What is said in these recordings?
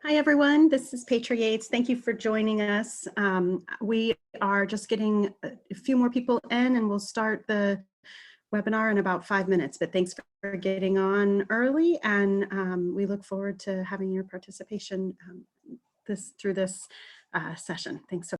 Hi, everyone. This is Petra Yates. Thank you for joining us. We are just getting a few more people in and we'll start the webinar in about 5 minutes, but thanks for getting on early and we look forward to having your participation through this session. Thanks so much.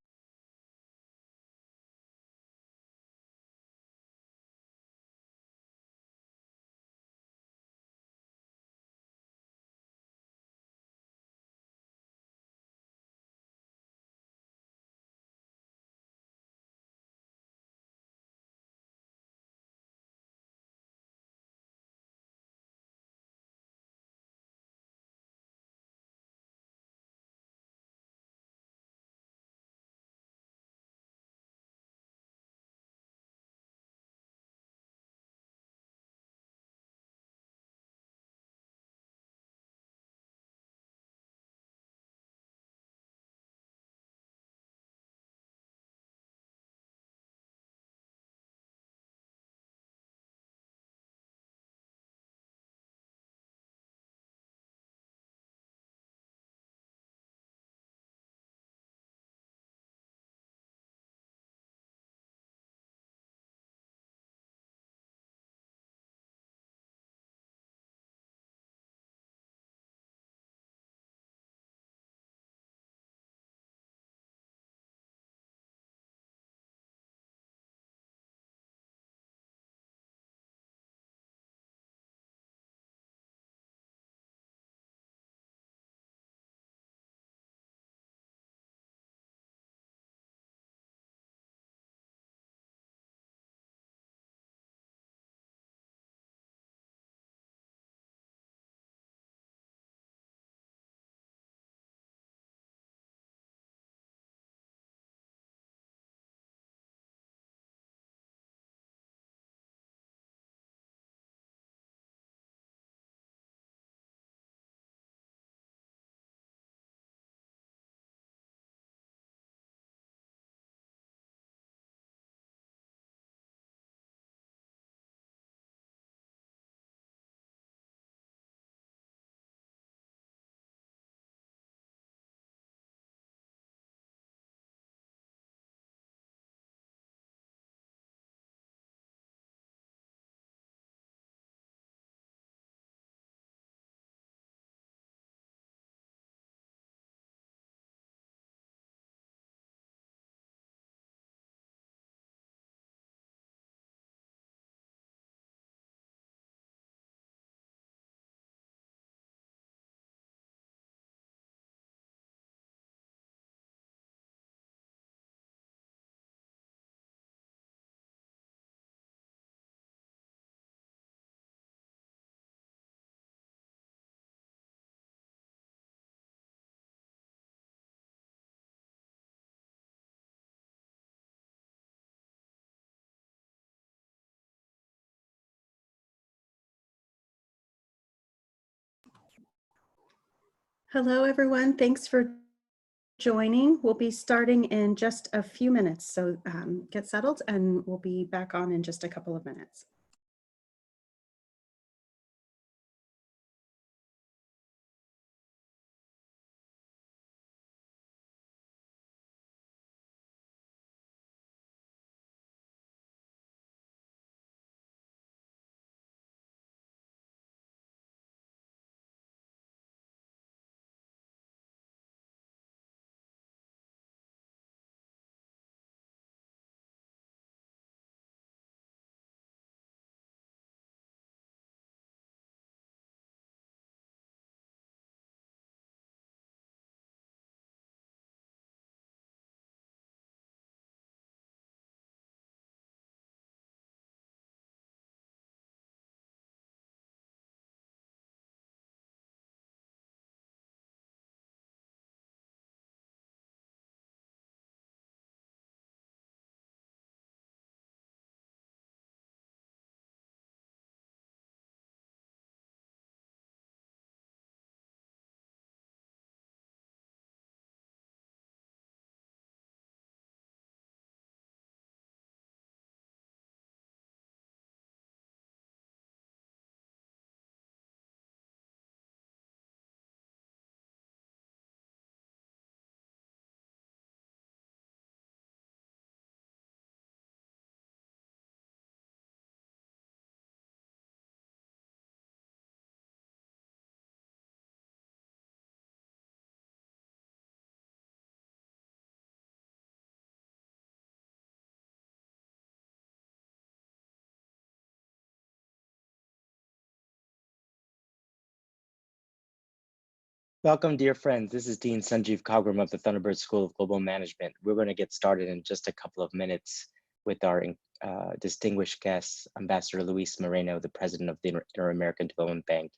Hello, everyone. Thanks for joining. We'll be starting in just a few minutes, so get settled and we'll be back on in just a couple of minutes. Welcome, dear friends. This is Dean Sanjeev Khagram of the Thunderbird School of Global Management. We're going to get started in just a couple of minutes with our distinguished guest, Ambassador Luis Moreno, the President of the Inter-American Development Bank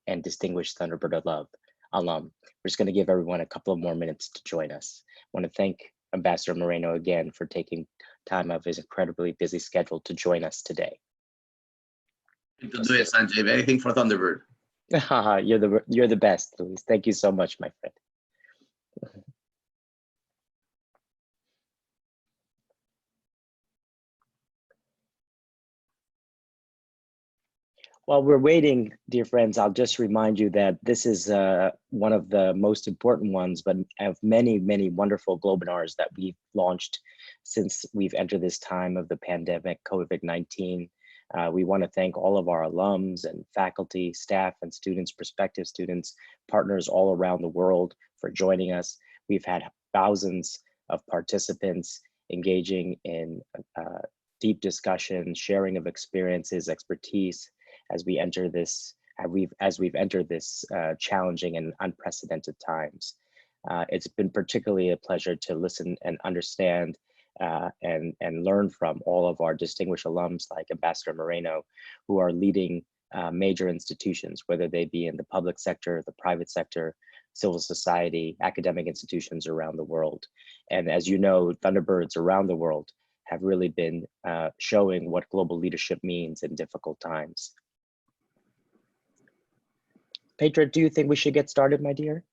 and distinguished Thunderbird alum. We're just going to give everyone a couple of more minutes to join us. I want to thank Ambassador Moreno again for taking time out of his incredibly busy schedule to join us today. To do it, Sanjeev. Anything for Thunderbird. You're the best, Luis. Thank you so much, my friend. While we're waiting, dear friends, I'll just remind you that this is one of the most important ones, but of many, many wonderful webinars that we've launched since we've entered this time of the pandemic, COVID-19. We want to thank all of our alums and faculty, staff, and students, prospective students, partners all around the world for joining us. We've had thousands of participants engaging in deep discussion, sharing of experiences, expertise, as we've entered this challenging and unprecedented times. It's been particularly a pleasure to listen and understand and learn from all of our distinguished alums like Ambassador Moreno, who are leading major institutions, whether they be in the public sector, the private sector, civil society, academic institutions around the world. And as you know, Thunderbirds around the world have really been showing what global leadership means in difficult times. Petra, do you think we should get started, my dear?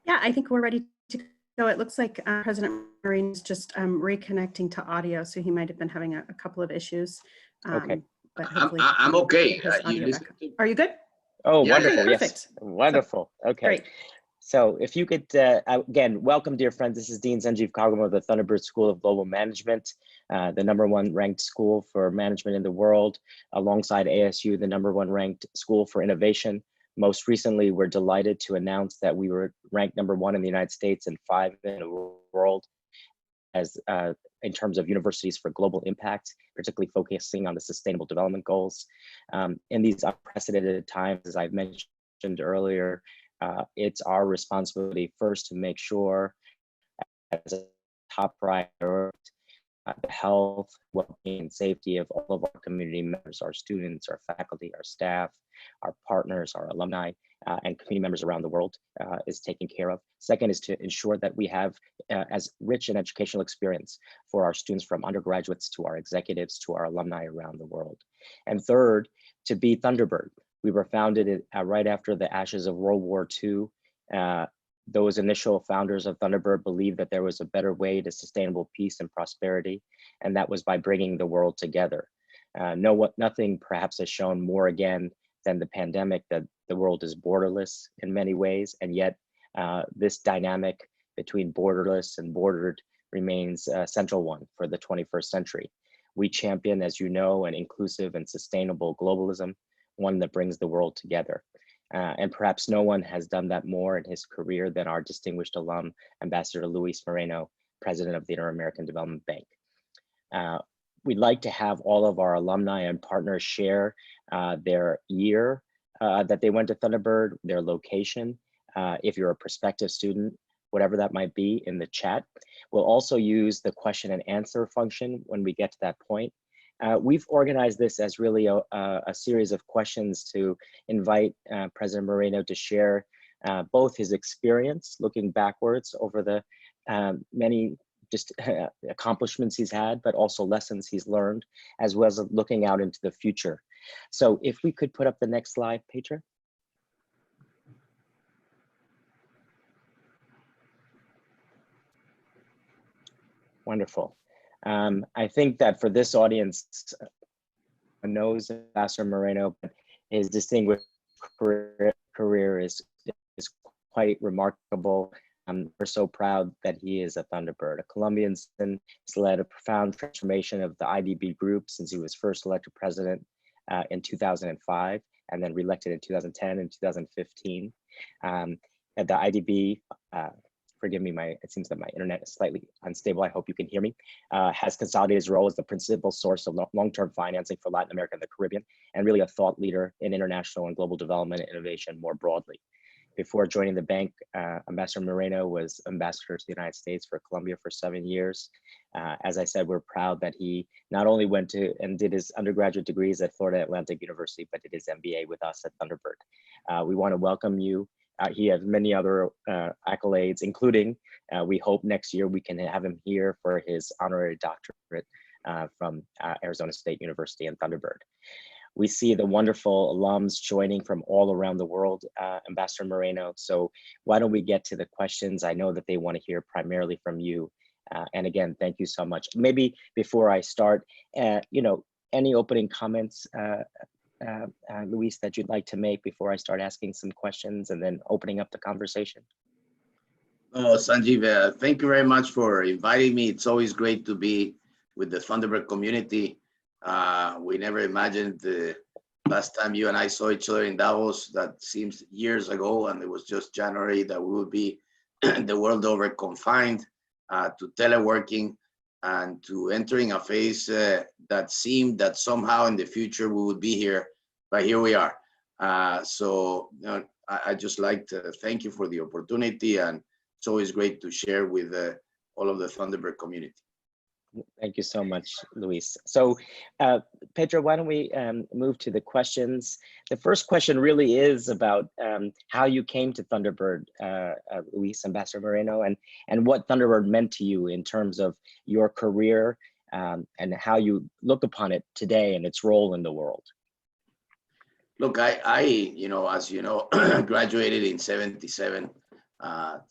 Yeah, I think we're ready to go. It looks like President Moreno is just reconnecting to audio, so he might have been having a couple of issues. Okay. But hopefully I'm okay. Are you good? Oh, yeah, wonderful. Okay, Yes. perfect. Wonderful. Okay. Great. So if you could, again, welcome, dear friends. This is Dean Sanjeev Khagram of the Thunderbird School of Global Management, the #1 ranked school for management in the world, alongside ASU, the #1 ranked school for innovation. Most recently, we're delighted to announce that we were ranked #1 in the United States and 5 in the world as in terms of universities for global impact, particularly focusing on the Sustainable Development Goals. In these unprecedented times, as I've mentioned earlier, it's our responsibility first to make sure as a top priority the health, well-being, and safety of all of our community members, our students, our faculty, our staff, our partners, our alumni, and community members around the world is taken care of. Second is to ensure that we have as rich an educational experience for our students, from undergraduates to our executives to our alumni around the world. And third, to be Thunderbird. We were founded right after the ashes of World War II. Those initial founders of Thunderbird believed that there was a better way to sustainable peace and prosperity, and that was by bringing the world together. Nothing perhaps has shown more again than the pandemic that the world is borderless in many ways, and yet this dynamic between borderless and bordered remains a central one for the 21st century. We champion, as you know, an inclusive and sustainable globalism, one that brings the world together. And perhaps no one has done that more in his career than our distinguished alum, Ambassador Luis Moreno, President of the Inter-American Development Bank. We'd like to have all of our alumni and partners share their year that they went to Thunderbird, their location, if you're a prospective student, whatever that might be, in the chat. We'll also use the question and answer function when we get to that point. We've organized this as really a series of questions to invite President Moreno to share both his experience looking backwards over the many accomplishments he's had, but also lessons he's learned, as well as looking out into the future. So if we could put up the next slide, Petra. Wonderful. I think that for this audience, knows Ambassador Moreno, but his distinguished career is quite remarkable. We're so proud that he is a Thunderbird. A Colombian citizen, has led a profound transformation of the IDB group since he was first elected president in 2005, and then reelected in 2010 and 2015. At the IDB, forgive me, it seems that my internet is slightly unstable. I hope you can hear me. Has consolidated his role as the principal source of long-term financing for Latin America and the Caribbean, and really a thought leader in international and global development and innovation more broadly. Before joining the bank, Ambassador Moreno was ambassador to the United States for Colombia for 7 years. As I said, we're proud that he not only went to and did his undergraduate degrees at Florida Atlantic University, but did his MBA with us at Thunderbird. We want to welcome you. He has many other accolades, including we hope next year we can have him here for his honorary doctorate from Arizona State University and Thunderbird. We see the wonderful alums joining from all around the world, Ambassador Moreno. So why don't we get to the questions? I know that they want to hear primarily from you. And again, thank you so much. Maybe before I start, any opening comments, Luis, that you'd like to make before I start asking some questions and then opening up the conversation? Oh, Sanjeev, thank you very much for inviting me. It's always great to be with the Thunderbird community. We never imagined the last time you and I saw each other in Davos, that seems years ago, and it was just January, that we would be the world over confined to teleworking and to entering a phase that seemed that somehow in the future we would be here, but here we are. So I just like to thank you for the opportunity, and it's always great to share with all of the Thunderbird community. Thank you so much, Luis. So, Pedro, why don't we move to the questions? The first question really is about how you came to Thunderbird, Luis, Ambassador Moreno, and what Thunderbird meant to you in terms of your career and how you look upon it today and its role in the world. Look, I as you know, graduated in '77.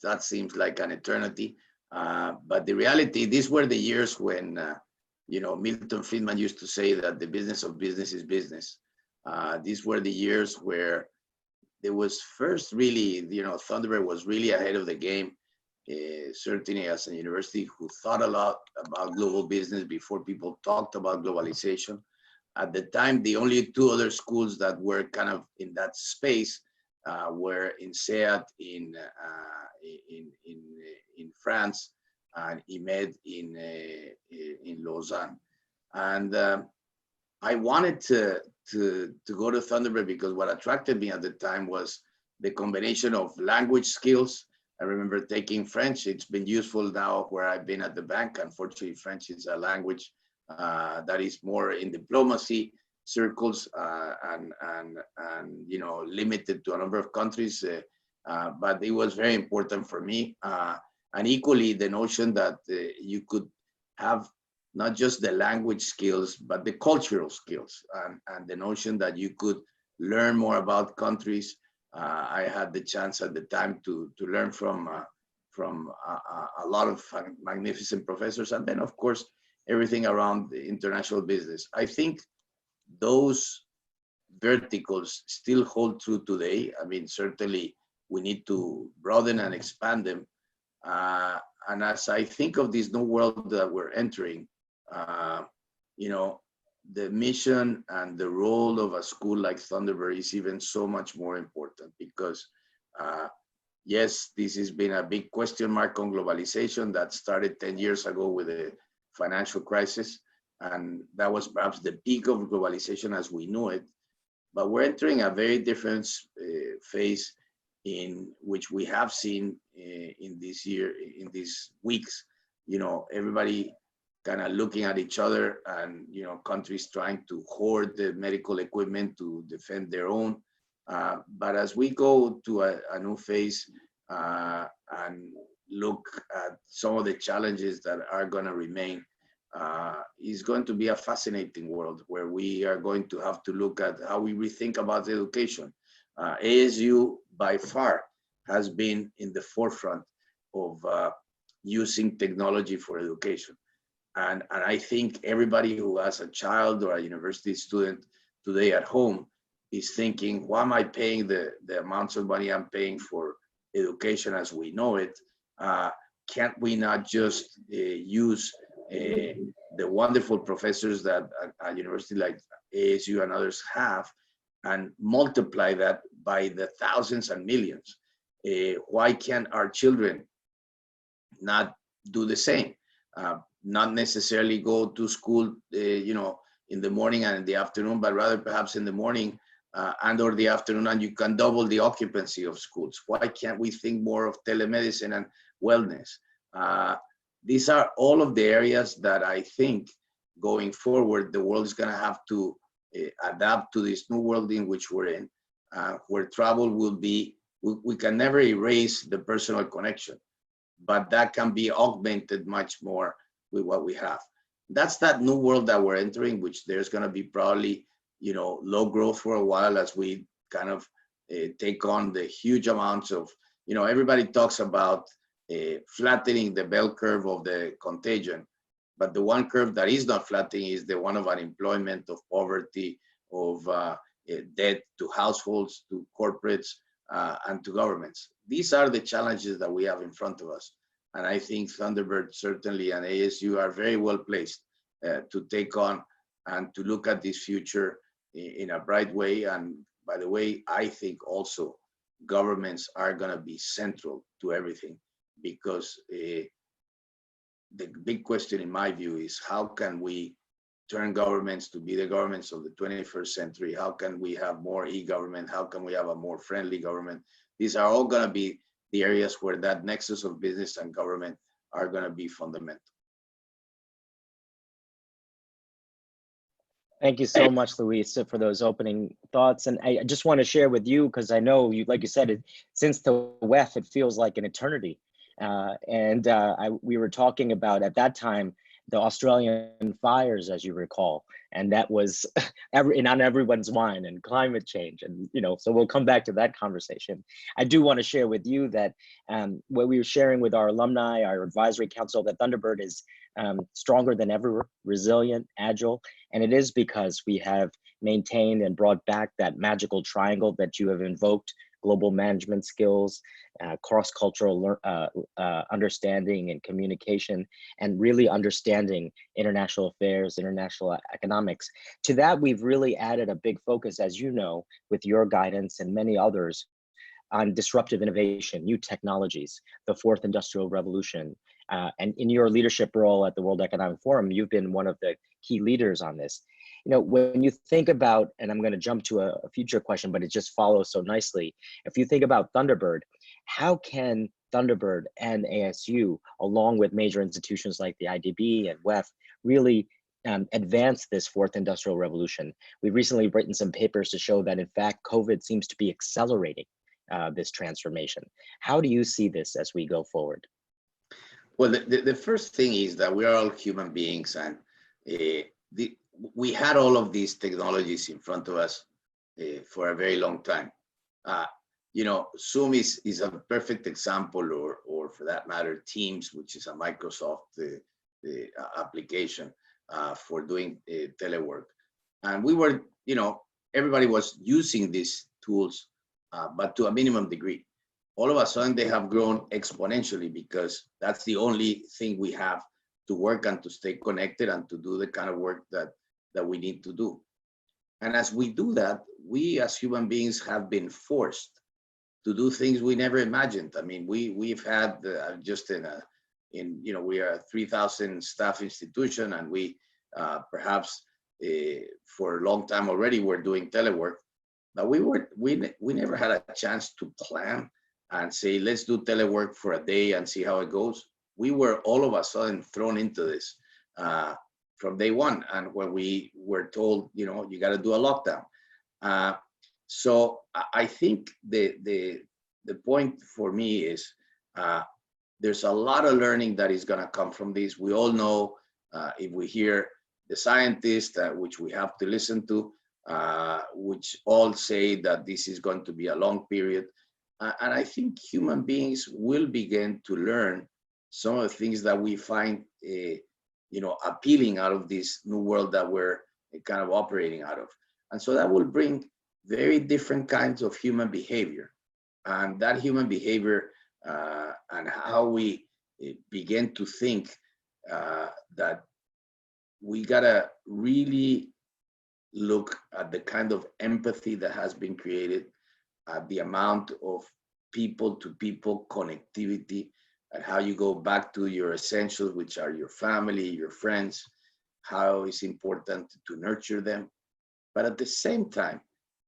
That seems like an eternity. But the reality, these were the years when, Milton Friedman used to say that the business of business is business. These were the years where there was first really, Thunderbird was really ahead of the game, certainly as a university who thought a lot about global business before people talked about globalization. At the time, the only two other schools that were kind of in that space were in SEAT in France and IMED in Lausanne. And I wanted to go to Thunderbird because what attracted me at the time was the combination of language skills. I remember taking French. It's been useful now where I've been at the bank. Unfortunately, French is a language that is more in diplomacy circles and limited to a number of countries. But it was very important for me. And equally, the notion that you could have not just the language skills, but the cultural skills, and the notion that you could learn more about countries. I had the chance at the time to learn from a lot of magnificent professors, and then of course everything around the international business. I think those verticals still hold true today. I mean, certainly we need to broaden and expand them. And as I think of this new world that we're entering, the mission and the role of a school like Thunderbird is even so much more important because, yes, this has been a big question mark on globalization that started 10 years ago with the financial crisis. And that was perhaps the peak of globalization as we knew it. But we're entering a very different phase in which we have seen in this year, in these weeks, everybody kind of looking at each other and, countries trying to hoard the medical equipment to defend their own. But as we go to a new phase and look at some of the challenges that are going to remain, is going to be a fascinating world where we are going to have to look at how we rethink about education. ASU by far has been in the forefront of using technology for education. And I think everybody who has a child or a university student today at home is thinking, why am I paying the amounts of money I'm paying for education as we know it? Can't we not just use the wonderful professors that a university like ASU and others have and multiply that by the thousands and millions? Why can't our children not do the same. Not necessarily go to school, you know, in the morning and in the afternoon, but rather perhaps in the morning and or the afternoon, and you can double the occupancy of schools. Why can't we think more of telemedicine and wellness? These are all of the areas that I think going forward, the world is gonna have to adapt to this new world in which we're in, where travel will be, we can never erase the personal connection, but that can be augmented much more with what we have. That's that new world that we're entering, which there's going to be probably, you know, low growth for a while as we kind of take on the huge amounts of, you know, everybody talks about flattening the bell curve of the contagion, but the one curve that is not flattening is the one of unemployment, of poverty, of debt to households, to corporates, and to governments. These are the challenges that we have in front of us. And I think Thunderbird certainly and ASU are very well placed to take on and to look at this future in a bright way. And by the way, I think also governments are going to be central to everything, because the big question in my view is how can we turn governments to be the governments of the 21st century? How can we have more e-government? How can we have a more friendly government? These are all going to be the areas where that nexus of business and government are going to be fundamental. Thank you so much, Luis, for those opening thoughts. And I just want to share with you, because I know you, like you said, since the WEF, it feels like an eternity. We were talking about at that time the Australian fires, as you recall, and that was on everyone's mind, and climate change, and you know. So we'll come back to that conversation. I do want to share with you that what we were sharing with our alumni, our advisory council, that Thunderbird is stronger than ever, resilient, agile, and it is because we have maintained and brought back that magical triangle that you have invoked: global management skills, cross-cultural understanding and communication, and really understanding international affairs, international economics. To that, we've really added a big focus, as you know, with your guidance and many others, on disruptive innovation, new technologies, the fourth industrial revolution. And in your leadership role at the World Economic Forum, you've been one of the key leaders on this. You know, when you think about, and I'm going to jump to a future question, but it just follows so nicely. If you think about Thunderbird, how can Thunderbird and ASU, along with major institutions like the IDB and WEF, really advance this fourth industrial revolution? We've recently written some papers to show that, in fact, COVID seems to be accelerating this transformation. How do you see this as we go forward? Well, the first thing is that we are all human beings, and we had all of these technologies in front of us for a very long time. You know, Zoom is a perfect example, or for that matter, Teams, which is a Microsoft application for doing telework. And we were, you know, everybody was using these tools, but to a minimum degree. All of a sudden, they have grown exponentially, because that's the only thing we have to work and to stay connected and to do the kind of work that we need to do. And as we do that, we as human beings have been forced to do things we never imagined. I mean, we've had just you know, we are a 3,000 staff institution, and we perhaps for a long time already we're doing telework, but we never had a chance to plan and say, let's do telework for a day and see how it goes. We were all of a sudden thrown into this from day one. And when we were told, you know, you got to do a lockdown. So I think the point for me is there's a lot of learning that is going to come from this. We all know if we hear the scientists, which we have to listen to, which all say that this is going to be a long period. And I think human beings will begin to learn some of the things that we find, you know, appealing out of this new world that we're kind of operating out of. And so that will bring very different kinds of human behavior. And that human behavior and how we begin to think that we gotta really look at the kind of empathy that has been created, the amount of people-to-people connectivity, and how you go back to your essentials, which are your family, your friends, how it's important to nurture them. But at the same time,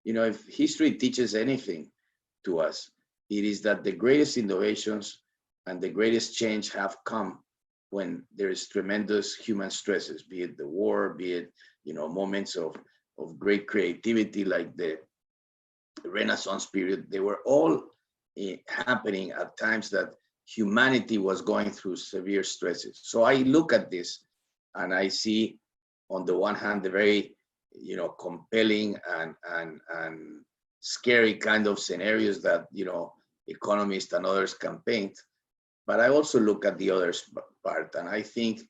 if history teaches anything to us, it is that the greatest innovations and the greatest change have come when there is tremendous human stresses, be it the war, be it moments of great creativity like the Renaissance period. They were all happening at times that humanity was going through severe stresses. So I look at this and I see, on the one hand, the very compelling and scary kind of scenarios that economists and others can paint. But I also look at the other part, and I think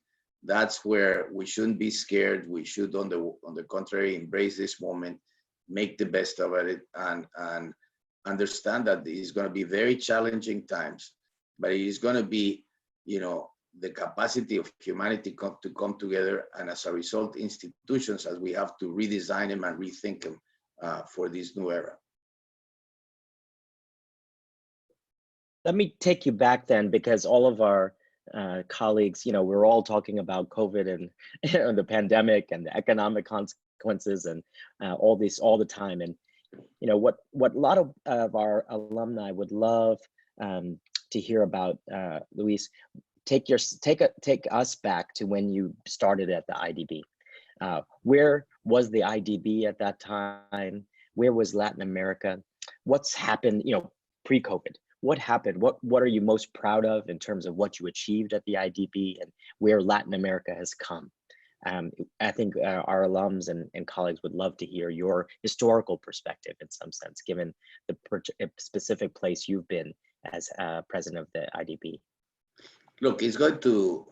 that's where we shouldn't be scared. We should, on the contrary, embrace this moment, make the best of it, and understand that it's going to be very challenging times, but it is going to be, the capacity of humanity to come together, and as a result, institutions, as we have to redesign them and rethink them for this new era. Let me take you back then, because all of our colleagues, we're all talking about COVID and the pandemic and the economic consequences and all this all the time. And what a lot of our alumni would love to hear about, Luis, take us back to when you started at the IDB. Where was the IDB at that time? Where was Latin America? What's happened, pre-COVID? What happened? What are you most proud of in terms of what you achieved at the IDB and where Latin America has come? I think our alums and colleagues would love to hear your historical perspective in some sense, given the specific place you've been as president of the IDB. Look,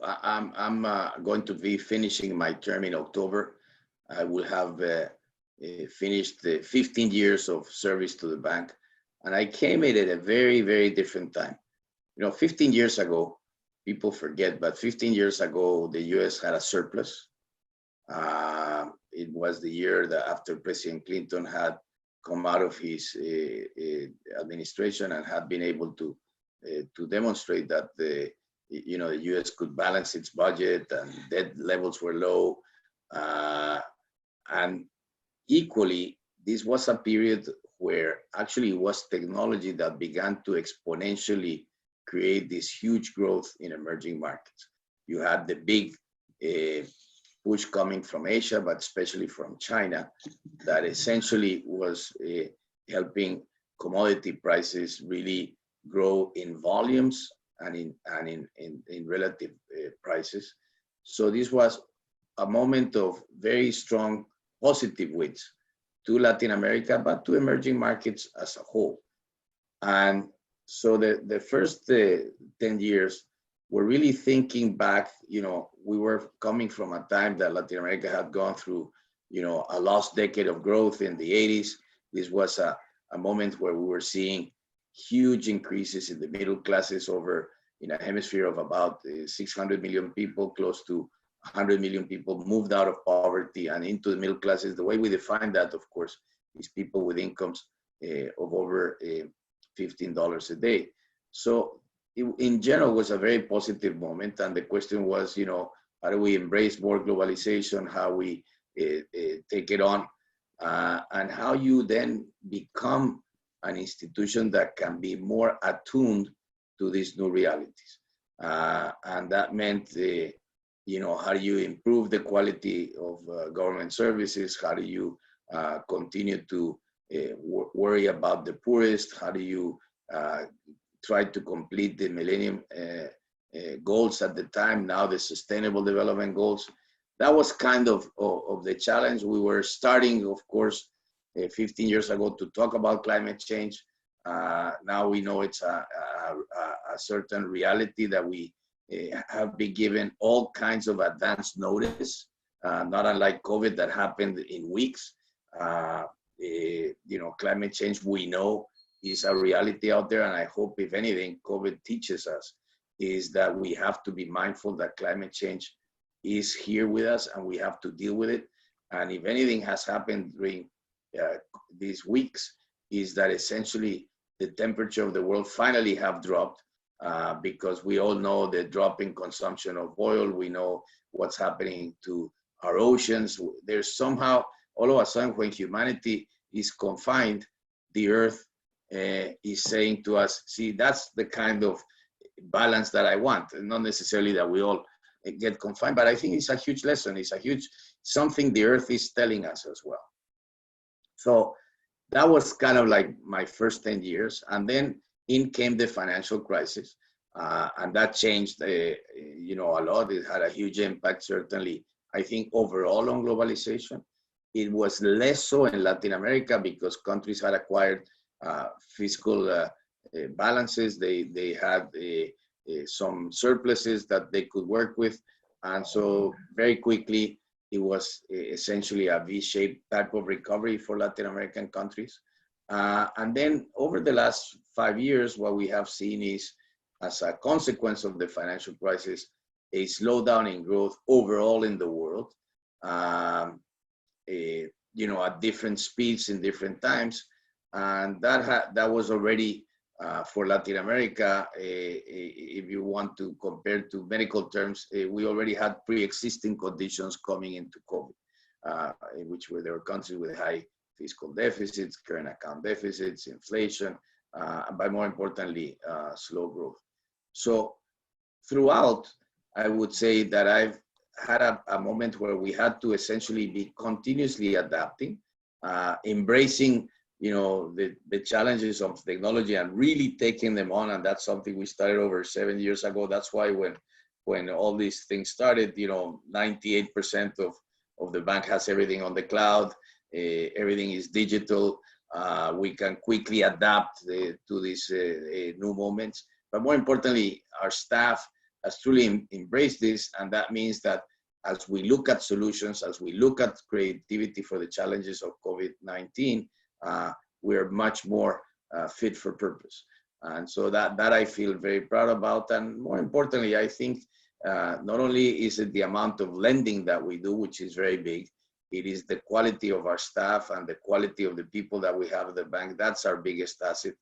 I'm going to be finishing my term in October. I will have finished the 15 years of service to the bank. And I came in at a very, very different time. 15 years ago, people forget, but 15 years ago, the US had a surplus. It was the year that after President Clinton had come out of his administration and had been able to demonstrate that the US could balance its budget and debt levels were low. And equally, this was a period where actually it was technology that began to exponentially create this huge growth in emerging markets. You had the big push coming from Asia, but especially from China, that essentially was helping commodity prices really grow in volumes and in relative prices. So this was a moment of very strong positive winds to Latin America, but to emerging markets as a whole. And so the first 10 years, we're really thinking back, we were coming from a time that Latin America had gone through, a lost decade of growth in the 80s. This was a moment where we were seeing huge increases in the middle classes in a hemisphere of about 600 million people, close to 100 million people moved out of poverty and into the middle classes. The way we define that, of course, is people with incomes of over $15 a day. So in general, it was a very positive moment. And the question was, how do we embrace more globalization, how we take it on, and how you then become an institution that can be more attuned to these new realities. And that meant how do you improve the quality of government services? How do you continue to worry about the poorest? How do you try to complete the Millennium Goals at the time, now the Sustainable Development Goals? That was kind of the challenge. We were starting, of course, 15 years ago to talk about climate change. Now we know it's a certain reality that we have been given all kinds of advance notice, not unlike COVID that happened in weeks. Climate change, we know, is a reality out there. And I hope, if anything, COVID teaches us is that we have to be mindful that climate change is here with us and we have to deal with it. And if anything has happened during these weeks, is that essentially the temperature of the world finally have dropped. because we all know the drop in consumption of oil. We know what's happening to our oceans. There's somehow, all of a sudden, when humanity is confined, the earth is saying to us, see, that's the kind of balance that I want. Not necessarily that we all get confined, but I think it's a huge lesson. It's a huge, something the earth is telling us as well. So that was kind of like my first 10 years. And then in came the financial crisis. And that changed, you know, a lot. It had a huge impact, certainly, I think, overall on globalization. It was less so in Latin America because countries had acquired fiscal balances. They had some surpluses that they could work with. And so very quickly, it was essentially a V-shaped type of recovery for Latin American countries. And then over the last 5 years, what we have seen is, as a consequence of the financial crisis, a slowdown in growth overall in the world, you know, at different speeds in different times. And that was already, for Latin America, if you want to compare to medical terms, we already had pre-existing conditions coming into COVID, in which there were countries with high fiscal deficits, current account deficits, inflation, but more importantly, slow growth. So throughout, I would say that I've had a moment where we had to essentially be continuously adapting, embracing, you know, the challenges of technology and really taking them on. And that's something we started over 7 years ago. That's why when all these things started, you know, 98% of the bank has everything on the cloud. Everything is digital. We can quickly adapt to these new moments. But more importantly, our staff has truly embraced this. And that means that as we look at solutions, as we look at creativity for the challenges of COVID-19, we're much more fit for purpose. And so that I feel very proud about. And more importantly, I think not only is it the amount of lending that we do, which is very big, it is the quality of our staff and the quality of the people that we have at the bank. That's our biggest asset.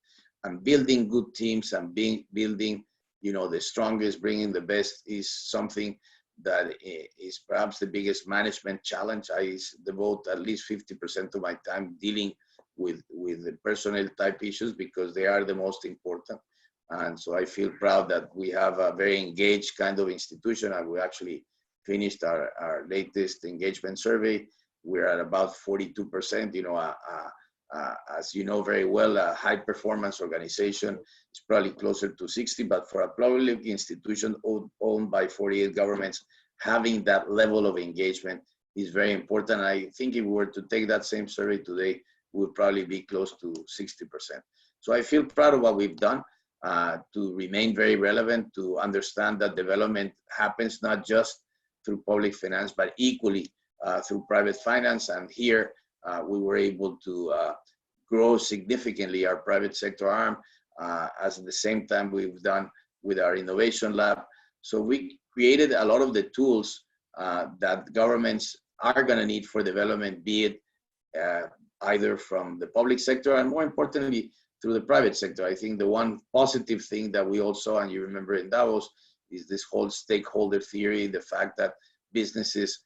And building good teams and building, you know, the strongest, bringing the best is something that is perhaps the biggest management challenge. I devote at least 50% of my time dealing with the personnel type issues because they are the most important. And so I feel proud that we have a very engaged kind of institution, and we actually finished our latest engagement survey. We're at about 42%, you know, as you know very well, a high performance organization is probably closer to 60, but for a public institution owned by 48 governments, having that level of engagement is very important. I think if we were to take that same survey today, we would probably be close to 60%. So I feel proud of what we've done to remain very relevant, to understand that development happens not just through public finance, but equally through private finance. And here we were able to grow significantly our private sector arm, as at the same time we've done with our innovation lab. So we created a lot of the tools that governments are going to need for development, be it either from the public sector and more importantly, through the private sector. I think the one positive thing that we all saw, and you remember in Davos, is this whole stakeholder theory, the fact that businesses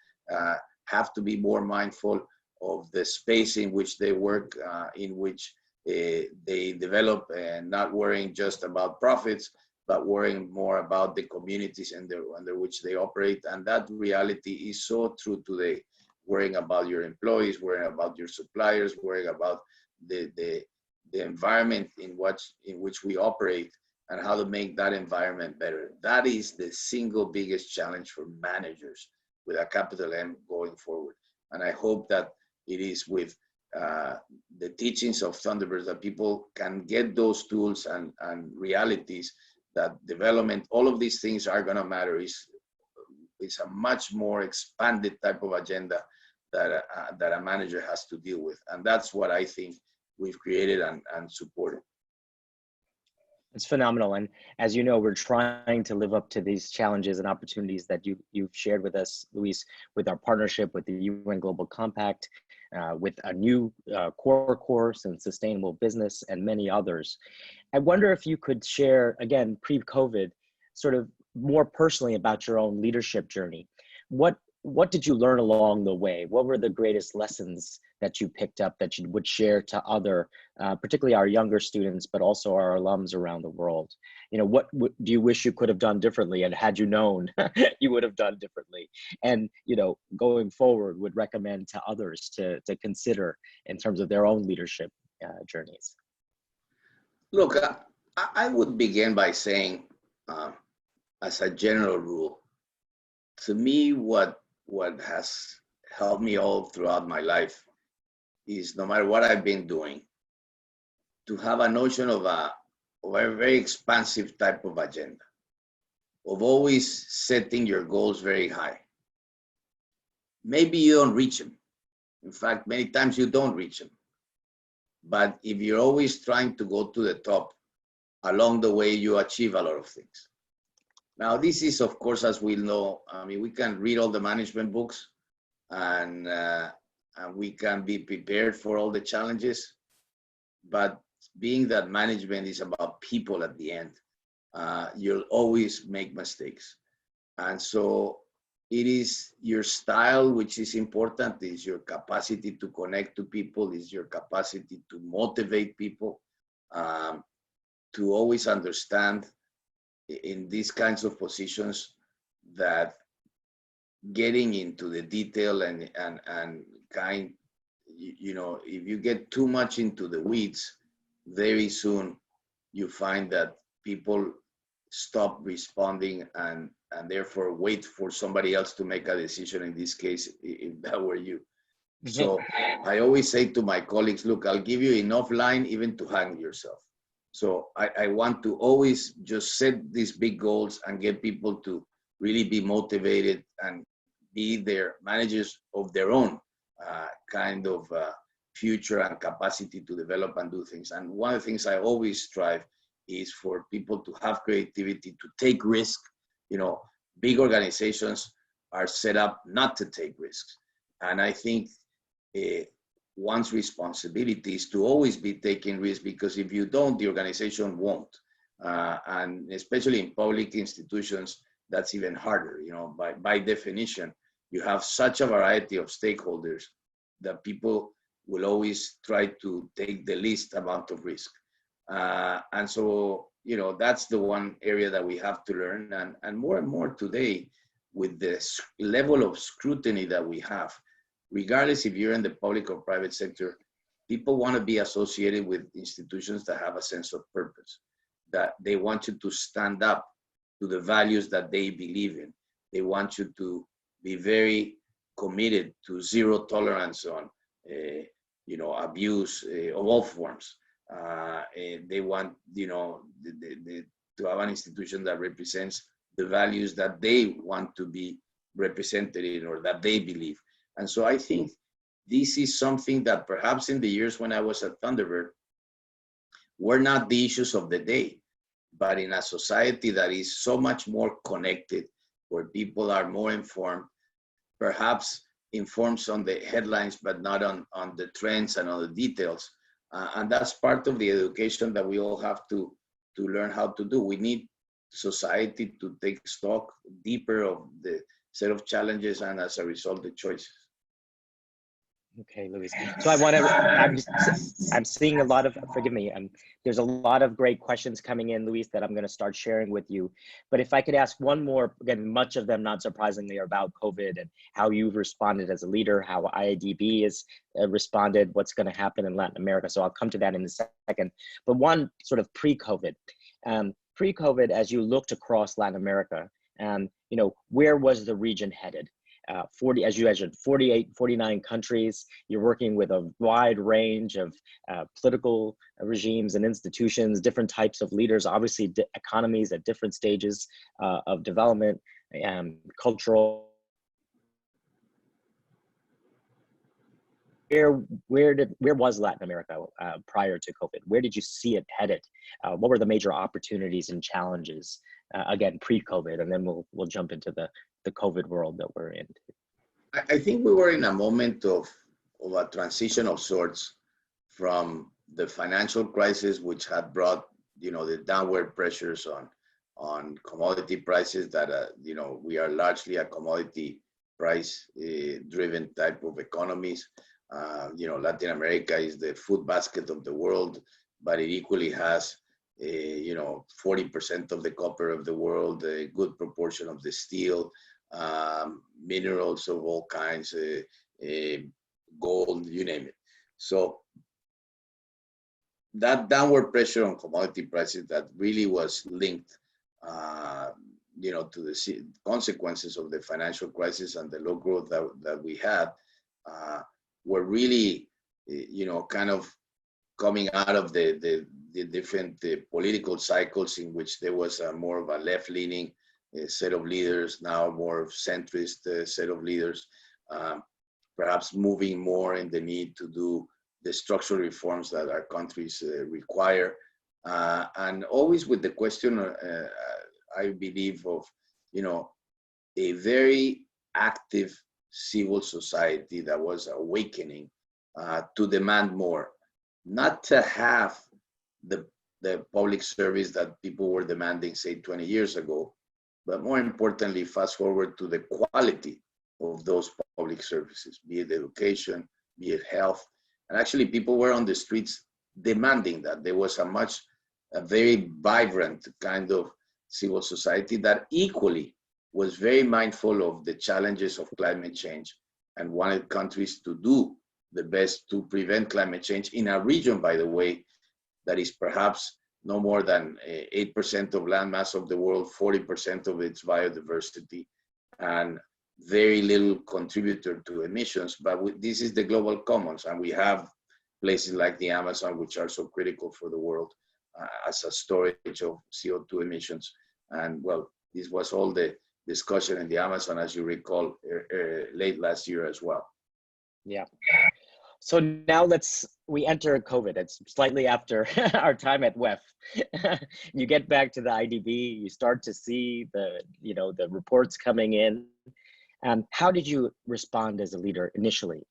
have to be more mindful of the space in which they work, in which they develop, and not worrying just about profits, but worrying more about the communities under which they operate. And that reality is so true today. Worrying about your employees, worrying about your suppliers, worrying about the environment in which we operate and how to make that environment better. That is the single biggest challenge for managers with a capital M going forward. And I hope that it is with the teachings of Thunderbird that people can get those tools and realities that development, all of these things are going to matter. It's a much more expanded type of agenda that a manager has to deal with. And that's what I think we've created and supported. It's phenomenal. And as you know, we're trying to live up to these challenges and opportunities that you've shared with us, Luis, with our partnership with the UN Global Compact. with a new core course in sustainable business and many others. I wonder if you could share, again, pre-COVID, sort of more personally about your own leadership journey. What did you learn along the way? What were the greatest lessons that you picked up that you would share to other, particularly our younger students, but also our alums around the world? You know, what do you wish you could have done differently, and had you known, you would have done differently? And, you know, going forward, would recommend to others to consider in terms of their own leadership journeys? Look, I would begin by saying, as a general rule, to me, what has helped me all throughout my life is, no matter what I've been doing, to have a notion of a very expansive type of agenda, of always setting your goals very high. Maybe you don't reach them. In fact, many times you don't reach them. But if you're always trying to go to the top, along the way, you achieve a lot of things. Now, this is, of course, as we know, I mean, we can read all the management books and we can be prepared for all the challenges. But being that management is about people at the end, you'll always make mistakes. And so it is your style, which is important, is your capacity to connect to people, is your capacity to motivate people, to always understand in these kinds of positions that getting into the detail and kind, you know, if you get too much into the weeds, very soon you find that people stop responding and therefore wait for somebody else to make a decision, in this case, if that were you. So I always say to my colleagues, look, I'll give you enough line even to hang yourself. So I want to always just set these big goals and get people to really be motivated and be their managers of their own kind of future and capacity to develop and do things. And one of the things I always strive is for people to have creativity, to take risk. You know, big organizations are set up not to take risks. And I think one's responsibility is to always be taking risks, because if you don't, the organization won't. And especially in public institutions, that's even harder. You know, by definition, you have such a variety of stakeholders that people will always try to take the least amount of risk. And so, you know, that's the one area that we have to learn. And more today, with the level of scrutiny that we have, regardless if you're in the public or private sector, people want to be associated with institutions that have a sense of purpose, that they want you to stand up to the values that they believe in. They want you to be very committed to zero tolerance on, you know, abuse of all forms. They want, you know, to have an institution that represents the values that they want to be represented in, or that they believe. And so I think this is something that perhaps in the years when I was at Thunderbird were not the issues of the day, but in a society that is so much more connected, where people are more informed, perhaps informed on the headlines, but not on the trends and on the details. And that's part of the education that we all have to learn how to do. We need society to take stock deeper of the set of challenges, and as a result, the choices. Okay, Luis. So I'm seeing a lot of, forgive me, there's a lot of great questions coming in, Luis, that I'm going to start sharing with you. But if I could ask one more, again, much of them, not surprisingly, are about COVID and how you've responded as a leader, how IADB has responded, what's going to happen in Latin America. So I'll come to that in a second. But one sort of pre-COVID, as you looked across Latin America, you know, where was the region headed? 40, as you mentioned, 49 countries. You're working with a wide range of political regimes and institutions, different types of leaders, obviously economies at different stages of development, cultural. Where was Latin America prior to COVID? Where did you see it headed? What were the major opportunities and challenges, again, pre-COVID? And then we'll jump into the COVID world that we're in. I think we were in a moment of a transition of sorts from the financial crisis, which had brought, the downward pressures on commodity prices that, we are largely a commodity price driven type of economies. Latin America is the food basket of the world, but it equally has, 40% of the copper of the world, a good proportion of the steel, minerals of all kinds, gold, you name it. So that downward pressure on commodity prices that really was linked, to the consequences of the financial crisis and the low growth that we had, were really, kind of coming out of the different political cycles in which there was more of a left-leaning set of leaders, now more of centrist set of leaders, perhaps moving more in the need to do the structural reforms that our countries require, and always with the question, I believe, of a very active civil society that was awakening to demand more, not to have the public service that people were demanding, say, 20 years ago, but more importantly, fast forward to the quality of those public services, be it education, be it health. And actually, people were on the streets demanding that. There was a very vibrant kind of civil society that equally was very mindful of the challenges of climate change and wanted countries to do the best to prevent climate change in a region, by the way, that is perhaps no more than 8% of landmass of the world, 40% of its biodiversity, and very little contributor to emissions. But this is the global commons, and we have places like the Amazon, which are so critical for the world as a storage of CO2 emissions. And well, this was all the discussion in the Amazon, as you recall, late last year as well. Yeah. So now we enter COVID. It's slightly after our time at WEF. You get back to the IDB, you start to see the reports coming in. How did you respond as a leader initially,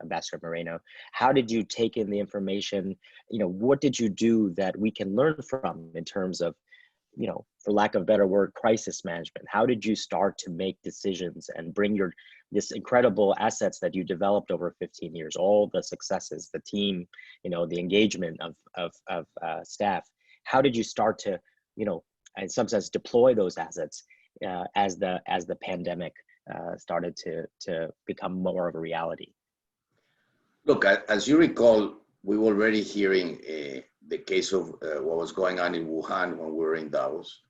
Ambassador Moreno? How did you take in the information? What did you do that we can learn from in terms of, for lack of a better word, crisis management? How did you start to make decisions and bring this incredible assets that you developed over 15 years, all the successes, the team, the engagement of staff? How did you start to, in some sense, deploy those assets as the pandemic started to become more of a reality? Look, as you recall, we were already hearing the case of what was going on in Wuhan when we were in Davos.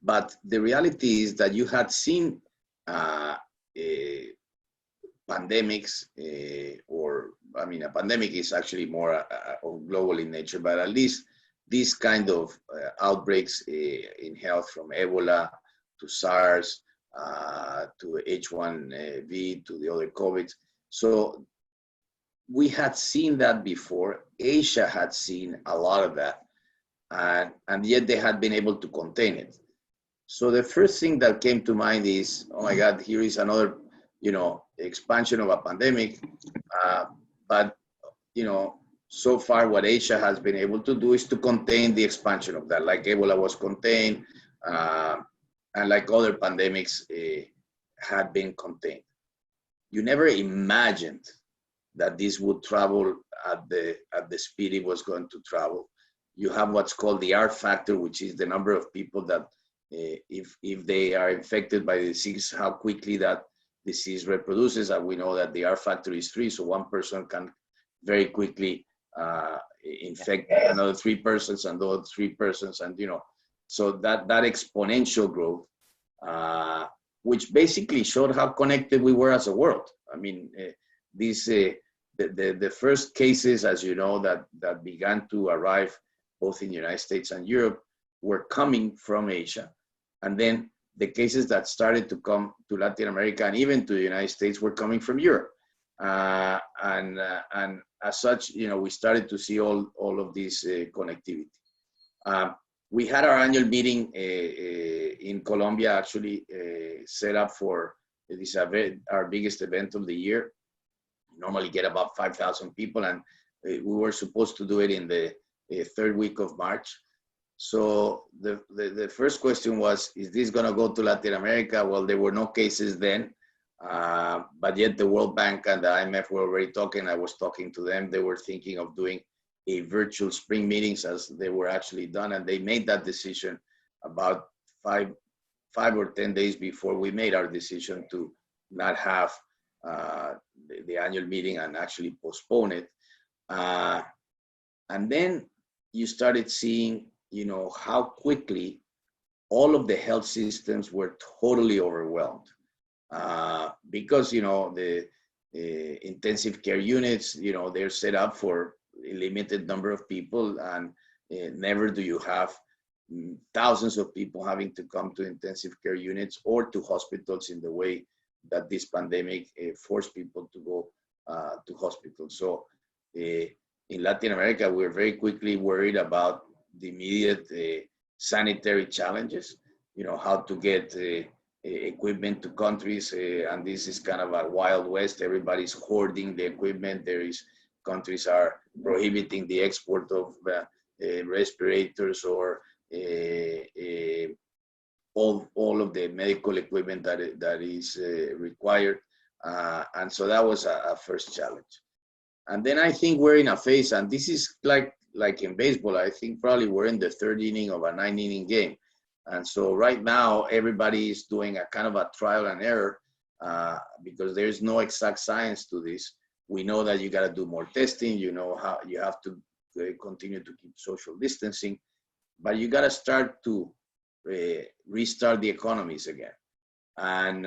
But the reality is that you had seen pandemics, a pandemic is actually more global in nature, but at least these kind of outbreaks in health, from Ebola to SARS, to H1V, to the other COVIDs. So we had seen that before. Asia had seen a lot of that, and yet they had been able to contain it. So the first thing that came to mind is, oh my God, here is another, expansion of a pandemic. But, so far what Asia has been able to do is to contain the expansion of that, like Ebola was contained, and like other pandemics had been contained. You never imagined that this would travel at the speed it was going to travel. You have what's called the R factor, which is the number of people that if they are infected by the disease, how quickly that disease reproduces. And we know that the R factor is 3, so one person can very quickly infect another 3 persons and those 3 persons, and so that exponential growth, which basically showed how connected we were as a world. I mean, the first cases, as you know, that began to arrive both in the United States and Europe were coming from Asia. And then the cases that started to come to Latin America and even to the United States were coming from Europe. And as such, we started to see all of this connectivity. We had our annual meeting in Colombia, actually set up for, it is our biggest event of the year. normally get about 5,000 people, and we were supposed to do it in the third week of March. So the first question was, is this going to go to Latin America? Well, there were no cases then, but yet the World Bank and the IMF were already talking. I was talking to them. They were thinking of doing a virtual spring meetings as they were actually done, and they made that decision about five or 10 days before we made our decision to not have the annual meeting and actually postpone it. And then you started seeing, how quickly all of the health systems were totally overwhelmed because, the intensive care units, they're set up for a limited number of people, and never do you have thousands of people having to come to intensive care units or to hospitals in the way that this pandemic forced people to go to hospitals. So in Latin America, we're very quickly worried about the immediate sanitary challenges, how to get equipment to countries, and this is kind of a wild west. Everybody's hoarding the equipment. Countries are prohibiting the export of respirators or all of the medical equipment that is required. And so that was a first challenge. And then I think we're in a phase, and this is like in baseball, I think probably we're in the third inning of a 9-inning game. And so right now, everybody is doing a kind of a trial and error because there's no exact science to this. We know that you got to do more testing, how you have to continue to keep social distancing, but you got to start to restart the economies again. And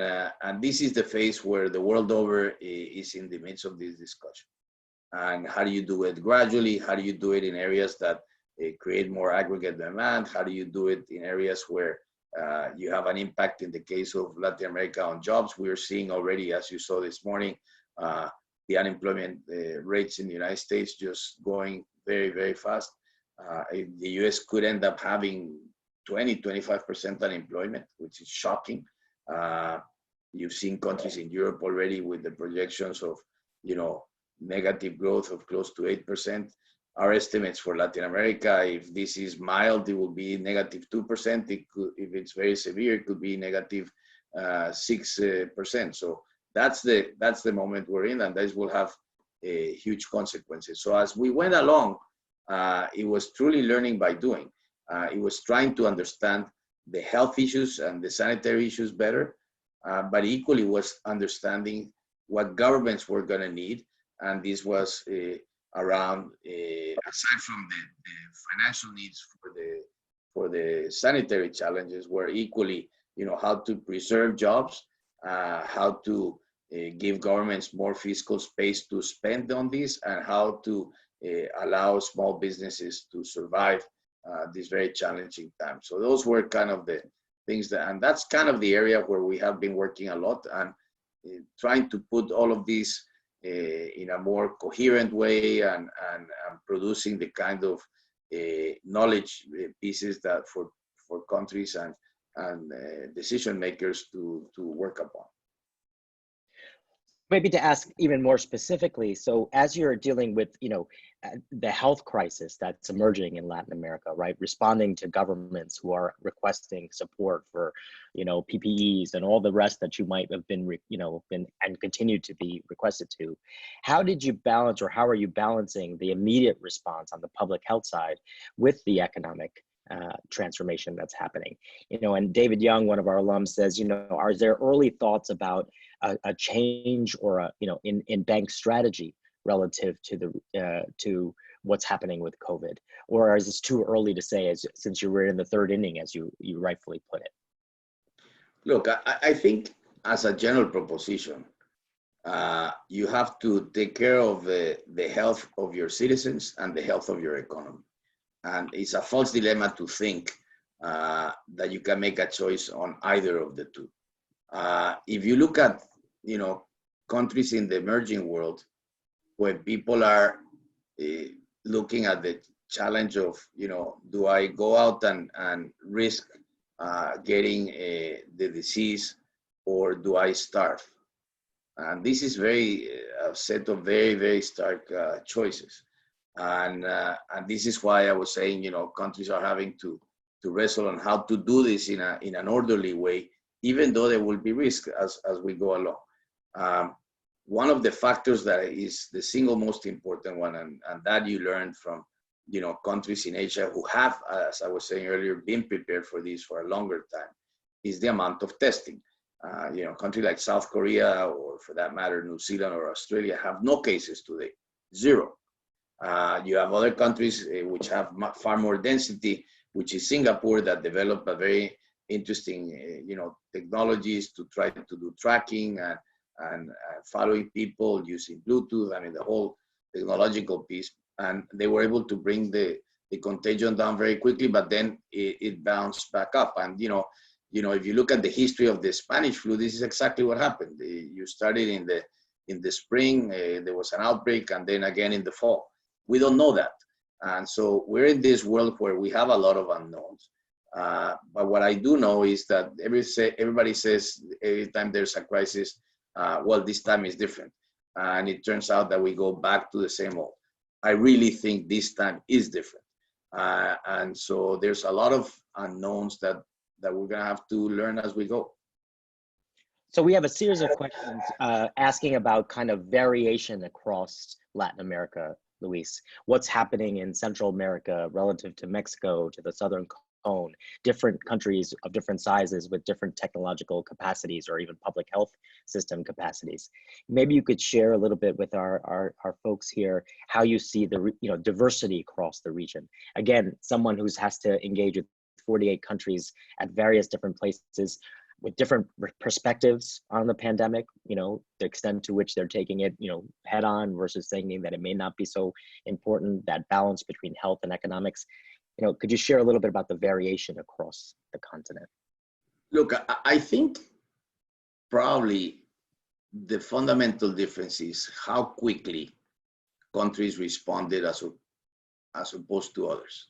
this is the phase where the world over is in the midst of this discussion. And how do you do it gradually? How do you do it in areas that create more aggregate demand? How do you do it in areas where you have an impact, in the case of Latin America, on jobs? We're seeing already, as you saw this morning, the unemployment rates in the United States just going very, very fast. The US could end up having 20–25% unemployment, which is shocking. You've seen countries in Europe already with the projections of, negative growth of close to 8%. Our estimates for Latin America, if this is mild, it will be -2%. If it's very severe, it could be -6%. So that's the moment we're in, and this will have huge consequences. So as we went along, it was truly learning by doing. It was trying to understand the health issues and the sanitary issues better, but equally was understanding what governments were going to need. And this was around, aside from the financial needs for the sanitary challenges, were equally, how to preserve jobs, how to give governments more fiscal space to spend on this, and how to allow small businesses to survive this very challenging time. So those were kind of the things and that's kind of the area where we have been working a lot, and trying to put all of these in a more coherent way, and producing the kind of knowledge pieces that for countries and decision makers to work upon. Maybe to ask even more specifically, so as you're dealing with, the health crisis that's emerging in Latin America, right? Responding to governments who are requesting support for, PPEs and all the rest that you might have been, been and continue to be requested to. How did you balance, or how are you balancing the immediate response on the public health side with the economic transformation that's happening? And David Young, one of our alums, says, are there early thoughts about a change or in bank strategy relative to what's happening with COVID, or is this too early to say, since you were in the third inning, as you rightfully put it? Look, I think as a general proposition, you have to take care of the health of your citizens and the health of your economy, and it's a false dilemma to think that you can make a choice on either of the two. If you look at countries in the emerging world, when people are looking at the challenge of, do I go out and risk getting the disease, or do I starve? And this is a set of very, very stark choices. And this is why I was saying, you know, countries are having to wrestle on how to do this in an orderly way, even though there will be risk as we go along. One of the factors that is the single most important one, and that you learn from, you know, countries in Asia who have, as I was saying earlier, been prepared for this for a longer time, is the amount of testing. You know, countries like South Korea, or for that matter, New Zealand or Australia, have no cases today, zero. You have other countries which have far more density, which is Singapore, that developed a very interesting, you know, technologies to try to do tracking and following people using Bluetooth. I mean, the whole technological piece, and they were able to bring the contagion down very quickly, but then it bounced back up. And you know, if you look at the history of the Spanish flu, this is exactly what happened. You started in the spring, there was an outbreak, and then again in the fall. We don't know that. And so we're in this world where we have a lot of unknowns. But what I do know is that everybody says every time there's a crisis, well, this time is different. And it turns out that we go back to the same old. I really think this time is different. And so there's a lot of unknowns that we're gonna have to learn as we go. So we have a series of questions asking about kind of variation across Latin America, Luis. What's happening in Central America relative to Mexico, to the Southern Cone, different countries of different sizes with different technological capacities or even public health system capacities. Maybe you could share a little bit with our folks here how you see the diversity across the region. Again, someone who has to engage with 48 countries at various different places with different perspectives on the pandemic, you know, the extent to which they're taking it, you know, head on versus saying that it may not be so important, that balance between health and economics. You know, could you share a little bit about the variation across the continent? Look, I think probably the fundamental difference is how quickly countries responded as opposed to others.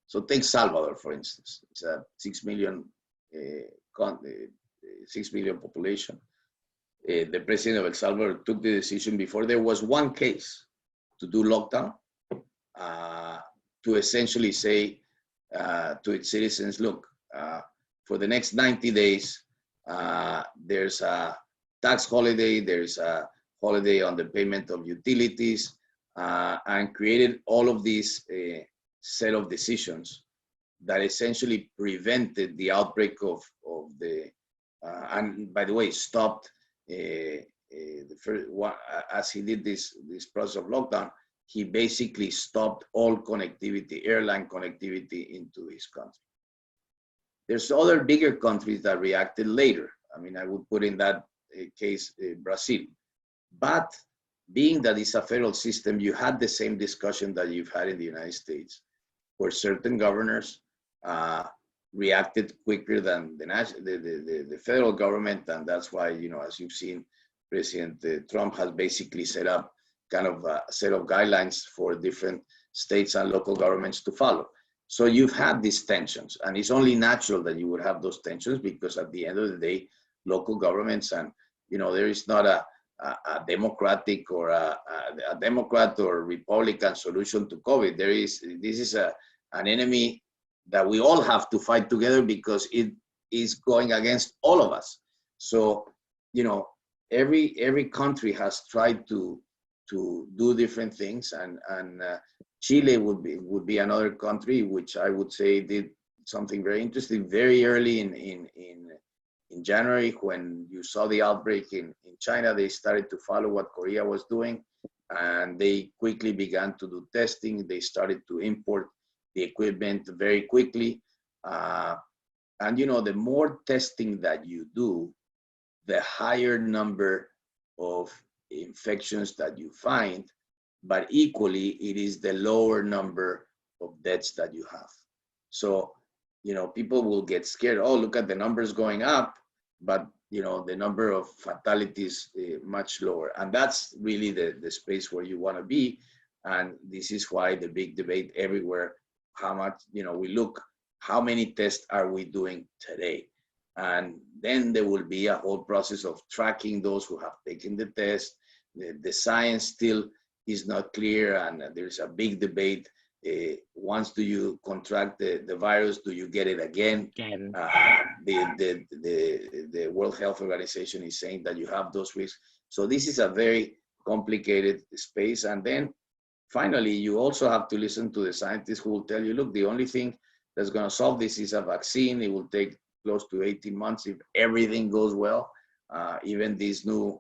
So take Salvador, for instance. It's a 6 million population. The president of El Salvador took the decision before there was one case to do lockdown, to essentially say to its citizens, look, for the next 90 days, there's a tax holiday, there's a holiday on the payment of utilities, and created all of these set of decisions that essentially prevented the outbreak of the, and by the way, stopped the first one, as he did this process of lockdown, he basically stopped all connectivity, airline connectivity into his country. There's other bigger countries that reacted later. I mean, I would put in that case Brazil. But being that it's a federal system, you had the same discussion that you've had in the United States, where certain governors reacted quicker than the federal government. And that's why, you know, as you've seen, President Trump has basically set up kind of a set of guidelines for different states and local governments to follow. So you've had these tensions, and it's only natural that you would have those tensions, because at the end of the day, local governments, and you know, there is not a democratic or a Democrat or Republican solution to COVID. This is an enemy that we all have to fight together, because it is going against all of us. So, you know, every country has tried to do different things, and Chile would be another country which I would say did something very interesting very early in January, when you saw the outbreak in China. They started to follow what Korea was doing, and they quickly began to do testing. They started to import the equipment very quickly, and you know, the more testing that you do, the higher number of infections that you find, but equally it is the lower number of deaths that you have. So, you know, people will get scared. Oh, look at the numbers going up, but you know, the number of fatalities much lower. And that's really the space where you want to be. And this is why the big debate everywhere, how much, you know, we look, how many tests are we doing today? And then there will be a whole process of tracking those who have taken the test. The science still is not clear, and there's a big debate. Once do you contract the virus, do you get it again? The World Health Organization is saying that you have those risks. So this is a very complicated space. And then finally, you also have to listen to the scientists who will tell you, look, the only thing that's going to solve this is a vaccine. It will take close to 18 months if everything goes well. Even this new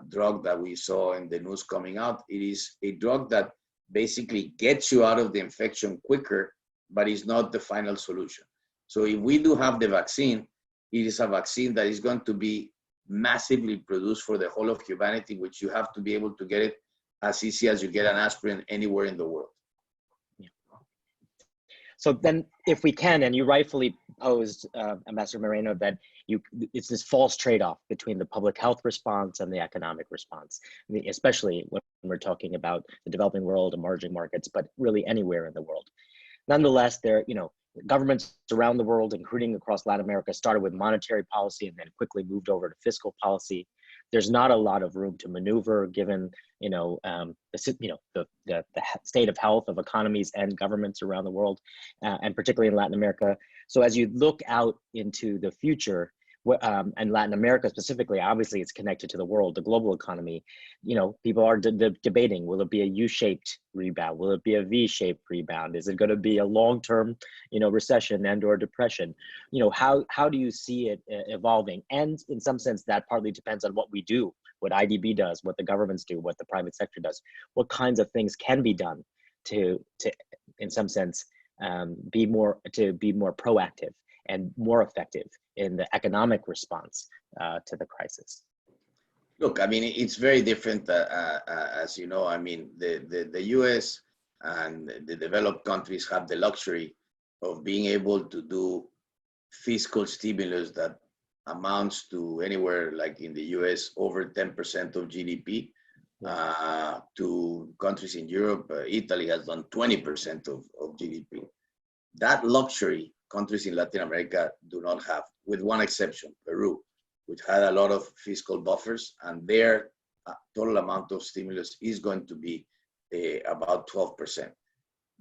drug that we saw in the news coming out, it is a drug that basically gets you out of the infection quicker, but is not the final solution. So if we do have the vaccine, it is a vaccine that is going to be massively produced for the whole of humanity, which you have to be able to get it as easy as you get an aspirin anywhere in the world. So then if we can, and you rightfully posed, Ambassador Moreno, that it's this false trade-off between the public health response and the economic response, I mean, especially when we're talking about the developing world, emerging markets, but really anywhere in the world. Nonetheless, governments around the world, including across Latin America, started with monetary policy and then quickly moved over to fiscal policy. There's not a lot of room to maneuver given, the state of health of economies and governments around the world, and particularly in Latin America. So as you look out into the future, and Latin America specifically, obviously it's connected to the world, the global economy. People are debating, will it be a U-shaped rebound? Will it be a V-shaped rebound? Is it going to be a long-term, recession and or depression? How do you see it evolving? And in some sense, that partly depends on what we do, what IDB does, what the governments do, what the private sector does. What kinds of things can be done to in some sense, be more proactive and more effective in the economic response to the crisis? Look, I mean, it's very different, as you know. I mean, the US and the developed countries have the luxury of being able to do fiscal stimulus that amounts to anywhere, like in the US, over 10% of GDP. To countries in Europe, Italy has done 20% of GDP. That luxury countries in Latin America do not have, with one exception, Peru, which had a lot of fiscal buffers, and their total amount of stimulus is going to be about 12%.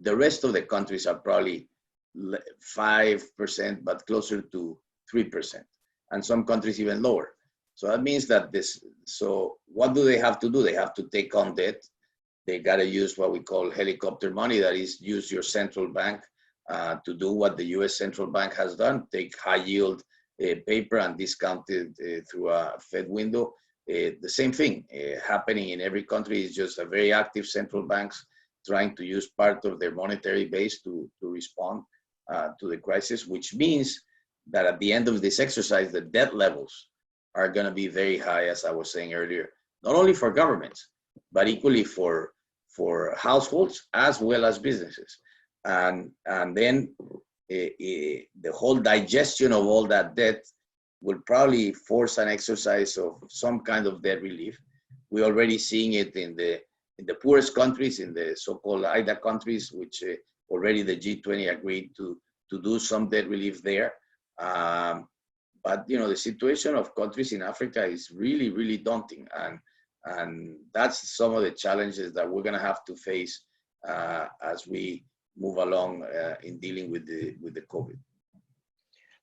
The rest of the countries are probably 5%, but closer to 3%, and some countries even lower. So that means that so what do they have to do? They have to take on debt. They got to use what we call helicopter money, that is, use your central bank to do what the US Central Bank has done, take high yield paper and discount it through a Fed window. The same thing happening in every country. Is just a very active central banks trying to use part of their monetary base to respond to the crisis, which means that at the end of this exercise, the debt levels are going to be very high, as I was saying earlier, not only for governments, but equally for households as well as businesses. And then the whole digestion of all that debt will probably force an exercise of some kind of debt relief. We're already seeing it in the poorest countries, in the so-called IDA countries, which already the G20 agreed to do some debt relief there. But the situation of countries in Africa is really, really daunting, and that's some of the challenges that we're going to have to face as we move along in dealing with the COVID.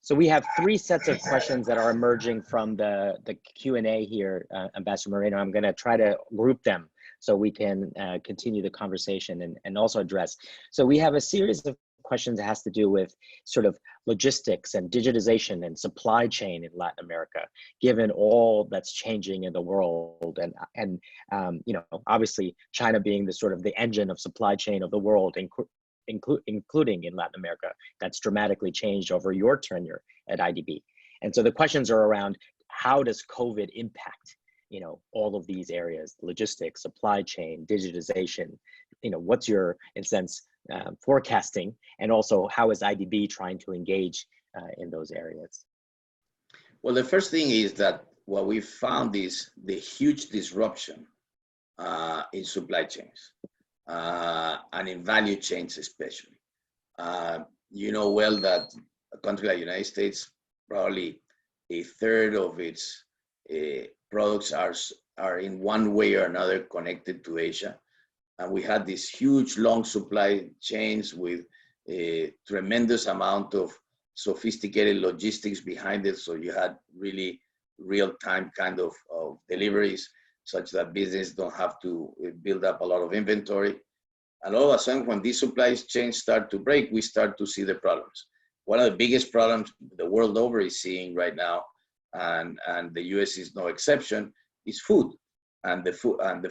So we have three sets of questions that are emerging from the Q&A here, Ambassador Moreno. I'm going to try to group them so we can continue the conversation and also address. So we have a series of questions that has to do with sort of logistics and digitization and supply chain in Latin America, given all that's changing in the world, and obviously China being the sort of the engine of supply chain of the world, including in Latin America, that's dramatically changed over your tenure at IDB. And so the questions are around, how does COVID impact, all of these areas: logistics, supply chain, digitization? What's your, in sense, forecasting, and also how is IDB trying to engage in those areas? Well, the first thing is that what we found is the huge disruption in supply chains. And in value chains especially. You know well that a country like the United States, probably a third of its products are in one way or another connected to Asia. And we had these huge long supply chains with a tremendous amount of sophisticated logistics behind it. So you had really real-time kind of deliveries, such that business don't have to build up a lot of inventory. And all of a sudden, when these supply chains start to break, we start to see the problems. One of the biggest problems the world over is seeing right now, and the US is no exception, is food and the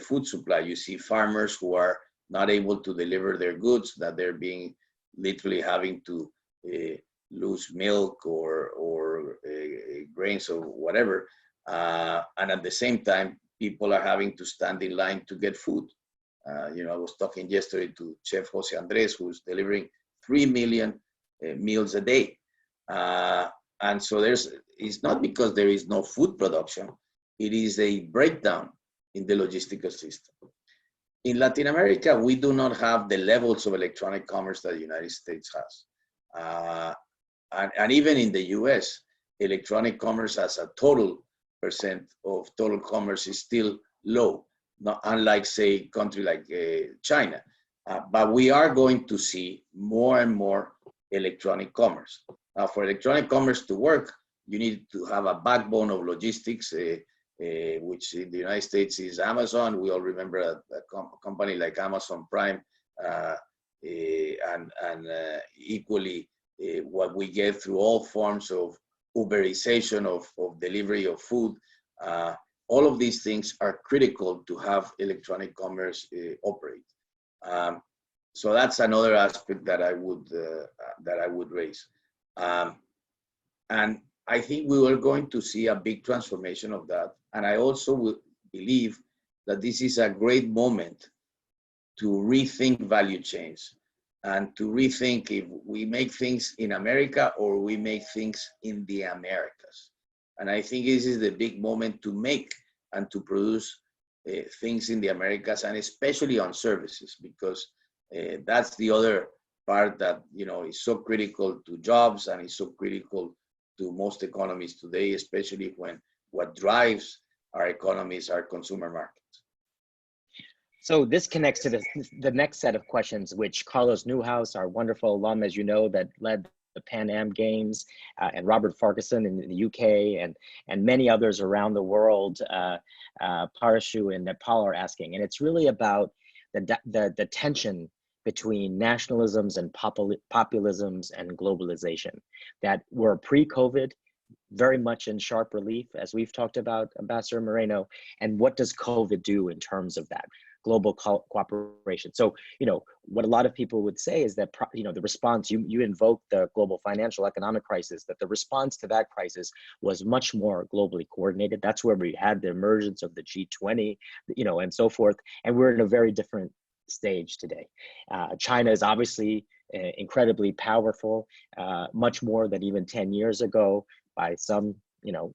food supply. You see farmers who are not able to deliver their goods, that they're being literally having to lose milk or grains or whatever. And at the same time, people are having to stand in line to get food. You know, I was talking yesterday to Chef Jose Andres, who's delivering 3 million meals a day. And so it's not because there is no food production, it is a breakdown in the logistical system. In Latin America, we do not have the levels of electronic commerce that the United States has. And even in the US, electronic commerce as a total percent of total commerce is still low, not unlike, say, a country like China. But we are going to see more and more electronic commerce. Now, for electronic commerce to work, you need to have a backbone of logistics, which in the United States is Amazon. We all remember a company like Amazon Prime, and equally what we get through all forms of Uberization of delivery of food. All of these things are critical to have electronic commerce operate. So that's another aspect that I would raise. And I think we are going to see a big transformation of that. And I also would believe that this is a great moment to rethink value chains and to rethink if we make things in America or we make things in the Americas. And I think this is the big moment to make and to produce things in the Americas, and especially on services, because that's the other part that, you know, is so critical to jobs and is so critical to most economies today, especially when what drives our economies are consumer markets. So this connects to the next set of questions, which Carlos Newhouse, our wonderful alum, as you know, that led the Pan Am Games, and Robert Farquharson in the UK, and many others around the world, Parashu in Nepal, are asking. And it's really about the tension between nationalisms and populisms and globalization that were pre-COVID, very much in sharp relief, as we've talked about, Ambassador Moreno. And what does COVID do in terms of that global cooperation? So, you know, what a lot of people would say is that, you know, the response, you invoked the global financial economic crisis, that the response to that crisis was much more globally coordinated. That's where we had the emergence of the G20, you know, and so forth. And we're in a very different stage today. China is obviously incredibly powerful, much more than even 10 years ago by some, you know,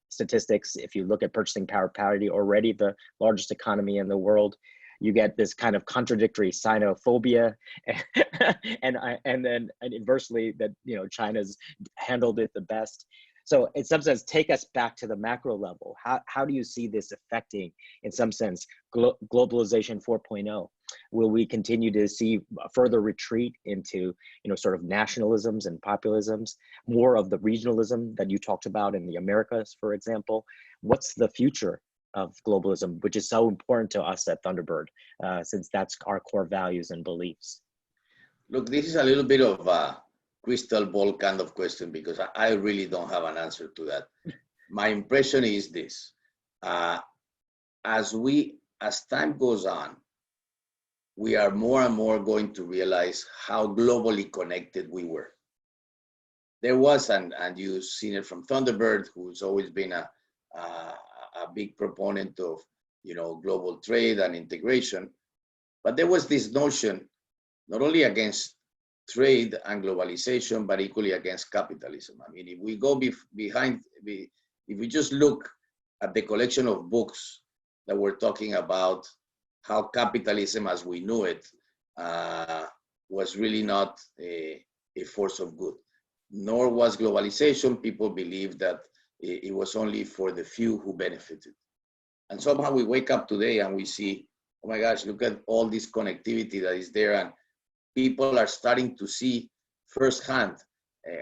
statistics. If you look at purchasing power parity, already the largest economy in the world. You get this kind of contradictory Sino Phobia, and then inversely that, you know, China's handled it the best. So in some sense, take us back to the macro level. How do you see this affecting, in some sense, globalization 4.0? Will we continue to see a further retreat into, you know, sort of nationalisms and populisms, more of the regionalism that you talked about in the Americas, for example? What's the future of globalism, which is so important to us at Thunderbird, since that's our core values and beliefs? Look, this is a little bit of a crystal ball kind of question, because I really don't have an answer to that. My impression is this: as time goes on, we are more and more going to realize how globally connected we were. There was, and you've seen it from Thunderbird, who's always been a big proponent of, you know, global trade and integration, but there was this notion not only against trade and globalization, but equally against capitalism. I mean, if we go if we just look at the collection of books that were talking about how capitalism as we knew it was really not a force of good, nor was globalization. People believed that it was only for the few who benefited. And somehow we wake up today and we see, oh my gosh, look at all this connectivity that is there, and people are starting to see firsthand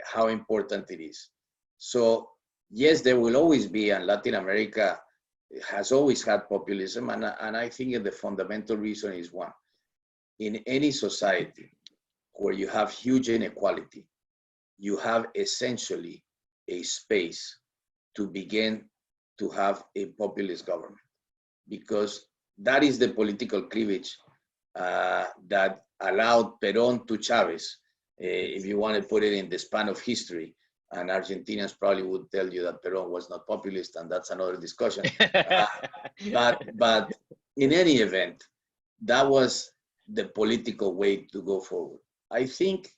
how important it is. So yes, there will always be, and Latin America has always had populism, and I think the fundamental reason is one. In any society where you have huge inequality, you have essentially a space to begin to have a populist government, because that is the political cleavage that allowed Perón to Chavez, if you want to put it in the span of history. And Argentinians probably would tell you that Perón was not populist, and that's another discussion. But in any event, that was the political way to go forward. I think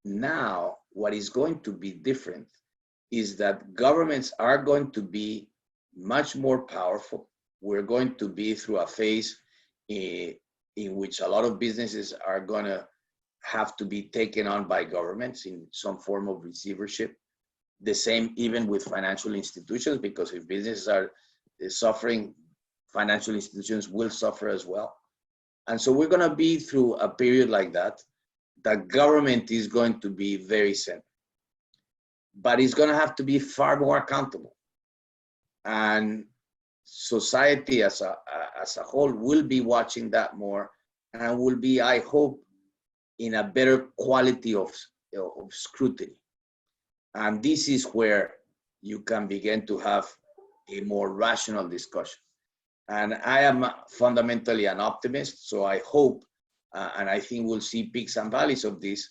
now what is going to be different is that governments are going to be much more powerful. We're going to be through a phase in which a lot of businesses are going to have to be taken on by governments in some form of receivership. The same even with financial institutions, because if businesses are suffering, financial institutions will suffer as well. And so we're going to be through a period like that. The government is going to be very central, but it's going to have to be far more accountable. And society as a whole will be watching that more, and will be, I hope, in a better quality of scrutiny. And this is where you can begin to have a more rational discussion. And I am fundamentally an optimist, so I hope, and I think we'll see peaks and valleys of this,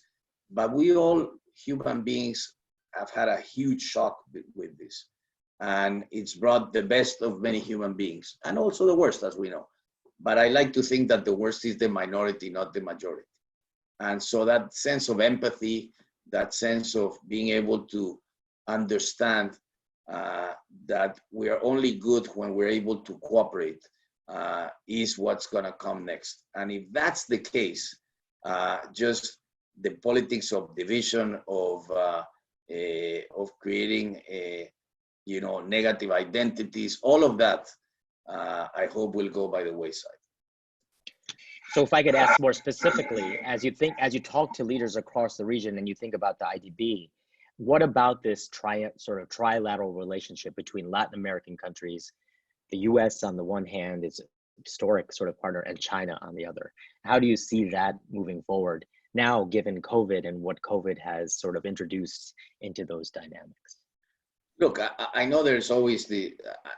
but we all, human beings, have had a huge shock with this. And it's brought the best of many human beings, and also the worst, as we know. But I like to think that the worst is the minority, not the majority. And so that sense of empathy, that sense of being able to understand that we are only good when we're able to cooperate is what's going to come next. And if that's the case, just the politics of division, of creating negative identities, all of that, I hope will go by the wayside. So if I could ask more specifically, as you talk to leaders across the region and you think about the IDB, what about this sort of trilateral relationship between Latin American countries, the US on the one hand, is a historic sort of partner, and China on the other? How do you see that moving forward now, given COVID and what COVID has sort of introduced into those dynamics? Look, I know there's always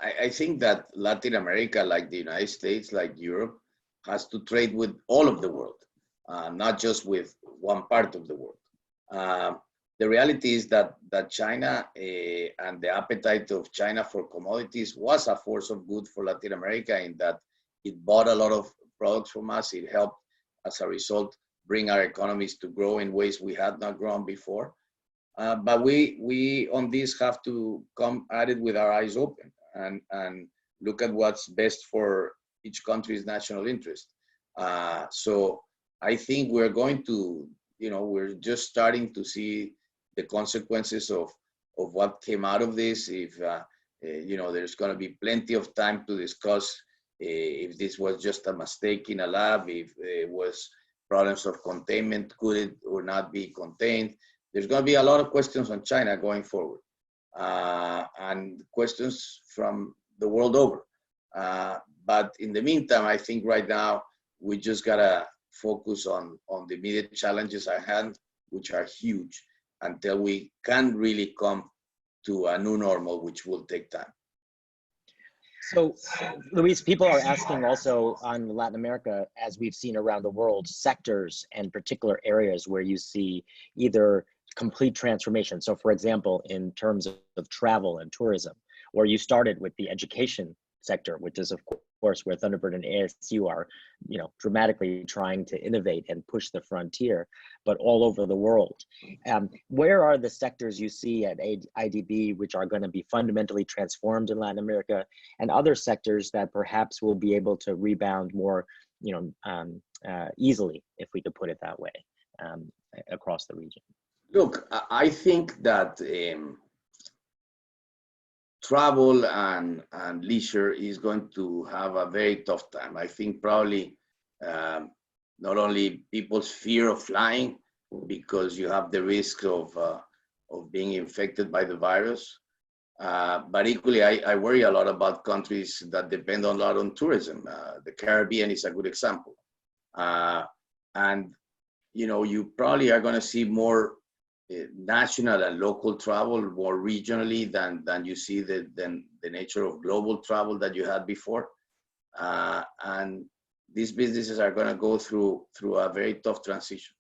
I think that Latin America, like the United States, like Europe, has to trade with all of the world, not just with one part of the world. The reality is that China and the appetite of China for commodities was a force of good for Latin America, in that it bought a lot of products from us. It helped, as a result, bring our economies to grow in ways we had not grown before. But we on this have to come at it with our eyes open and look at what's best for each country's national interest. So I think we're going to, we're just starting to see the consequences of what came out of this. If, there's going to be plenty of time to discuss if this was just a mistake in a lab, if it was problems of containment, could it or not be contained. There's going to be a lot of questions on China going forward, and questions from the world over. But in the meantime, I think right now, we just gotta focus on the immediate challenges at hand, which are huge, until we can really come to a new normal, which will take time. So, Luis, people are asking also on Latin America, as we've seen around the world, sectors and particular areas where you see either complete transformation. So, for example, in terms of travel and tourism, where you started with the education sector, which is of course where Thunderbird and ASU are, dramatically trying to innovate and push the frontier, but all over the world. Where are the sectors you see at IDB which are going to be fundamentally transformed in Latin America, and other sectors that perhaps will be able to rebound more, easily, if we could put it that way, across the region? Look, I think that travel and leisure is going to have a very tough time. I think probably not only people's fear of flying, because you have the risk of being infected by the virus, but equally, I worry a lot about countries that depend a lot on tourism. The Caribbean is a good example. And, you know, you probably are going to see more national and local travel more regionally than you see the nature of global travel that you had before. And these businesses are going to go through a very tough transition.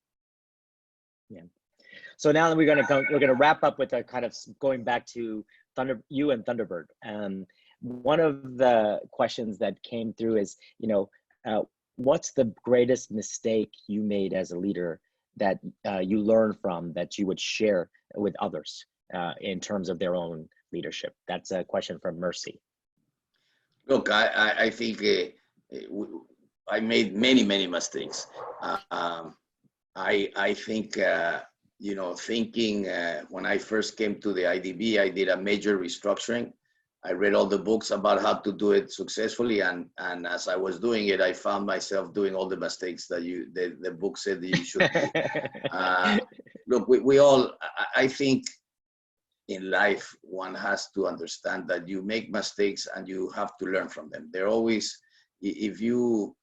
Yeah. So now we're going to wrap up with a kind of going back to you and Thunderbird. One of the questions that came through is, you know, what's the greatest mistake you made as a leader that you learned from that you would share with others in terms of their own leadership? That's a question from Mercy. Look, I think I made many mistakes. I think, you know, thinking when I first came to the IDB, I did a major restructuring. I read all the books about how to do it successfully, and as I was doing it, I found myself doing all the mistakes that the book said that you should do. Look, we all, I think in life, one has to understand that you make mistakes and you have to learn from them. They're always, if you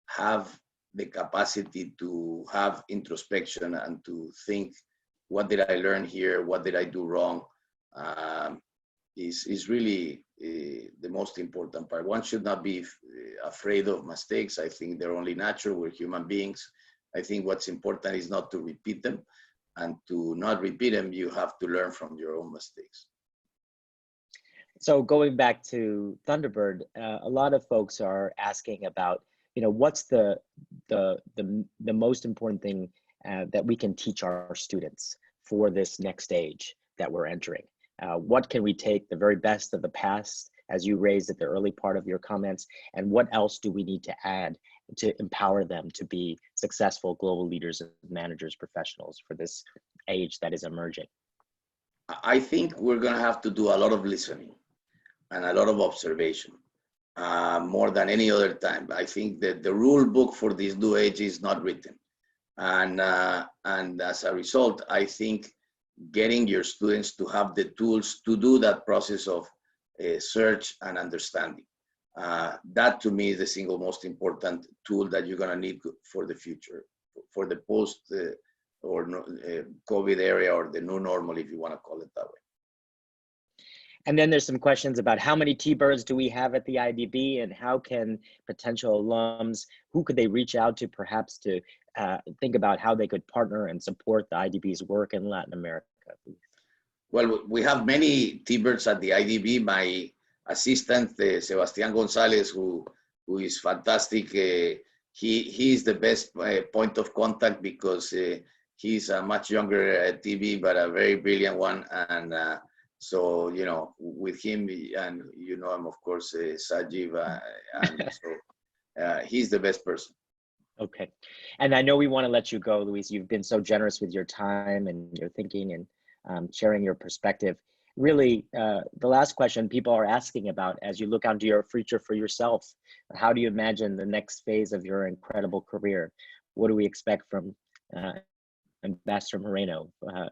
have the capacity to have introspection and to think, what did I learn here? What did I do wrong? Is really the most important part. One should not be afraid of mistakes. I think they're only natural. We're human beings. I think what's important is not to repeat them, and to not repeat them, you have to learn from your own mistakes. So going back to Thunderbird, a lot of folks are asking about, you know, what's the most important thing that we can teach our students for this next stage that we're entering? What can we take the very best of the past, as you raised at the early part of your comments, and what else do we need to add to empower them to be successful global leaders, managers, professionals for this age that is emerging? I think we're going to have to do a lot of listening and a lot of observation, more than any other time. I think that the rule book for this new age is not written. And as a result, I think getting your students to have the tools to do that process of search and understanding. That to me is the single most important tool that you're going to need for the future, for the post or COVID area, or the new normal, if you want to call it that way. And then there's some questions about how many T-Birds do we have at the IDB, and how can potential alums, who could they reach out to perhaps to think about how they could partner and support the IDB's work in Latin America? Well, we have many T-Birds at the IDB. My assistant, Sebastián González, who is fantastic. He is the best point of contact, because he's a much younger TB, but a very brilliant one. And so, you know, with him, and you know him, of course, Sajiv, and so he's the best person. Okay. And I know we want to let you go, Luis. You've been so generous with your time and your thinking and sharing your perspective. Really, the last question people are asking about, as you look onto your future for yourself, how do you imagine the next phase of your incredible career? What do we expect from Ambassador Moreno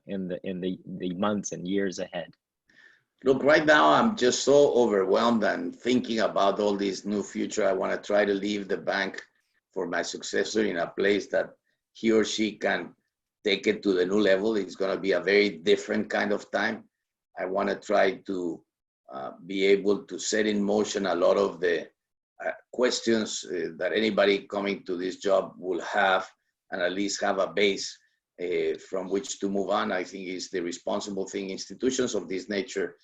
in the months and years ahead? Look, right now, I'm just so overwhelmed and thinking about all this new future. I want to try to leave the bank for my successor in a place that he or she can take it to the new level. It's going to be a very different kind of time. I want to try to be able to set in motion a lot of the questions that anybody coming to this job will have, and at least have a base from which to move on. I think is the responsible thing. Institutions of this nature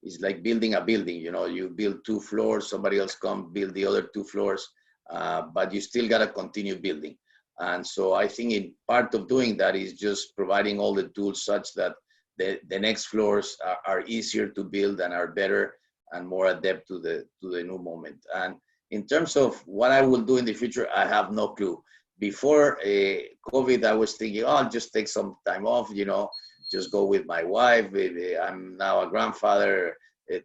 is like building a building. You know, you build 2 floors, somebody else come build the other 2 floors, but you still got to continue building. And so I think in part of doing that is just providing all the tools such that the next floors are easier to build and are better and more adept to the new moment. And in terms of what I will do in the future, I have no clue. Before COVID, I was thinking, oh, I'll just take some time off, you know, just go with my wife. I'm now a grandfather,